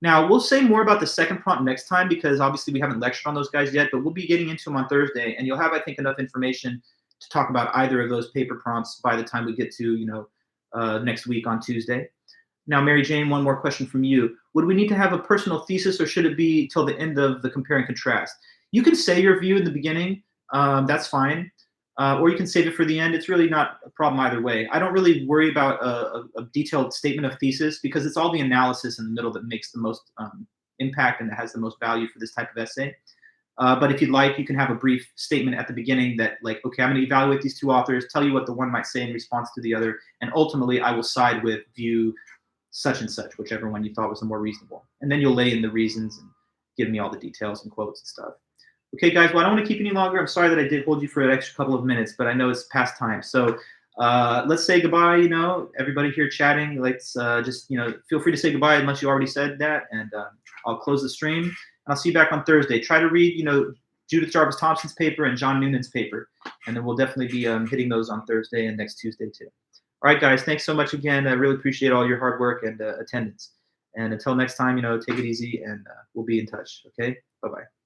Now, we'll say more about the second prompt next time because obviously we haven't lectured on those guys yet, but we'll be getting into them on Thursday, and you'll have, I think, enough information to talk about either of those paper prompts by the time we get to, next week on Tuesday. Now, Mary Jane, one more question from you. Would we need to have a personal thesis, or should it be till the end of the compare and contrast? You can say your view in the beginning. That's fine. Or you can save it for the end. It's really not a problem either way. I don't really worry about a detailed statement of thesis because it's all the analysis in the middle that makes the most impact and that has the most value for this type of essay. But if you'd like, you can have a brief statement at the beginning that like, okay, I'm going to evaluate these 2 authors, tell you what the one might say in response to the other, and ultimately I will side with view such and such, whichever one you thought was the more reasonable. And then you'll lay in the reasons and give me all the details and quotes and stuff. Okay, guys, well, I don't want to keep you any longer. I'm sorry that I did hold you for an extra couple of minutes, but I know it's past time. So let's say goodbye, everybody here chatting. Let's just, feel free to say goodbye unless you already said that. And I'll close the stream, and I'll see you back on Thursday. Try to read, Judith Jarvis Thompson's paper and John Noonan's paper, and then we'll definitely be hitting those on Thursday and next Tuesday too. All right, guys, thanks so much again. I really appreciate all your hard work and attendance. And until next time, take it easy, and we'll be in touch. Okay, bye-bye.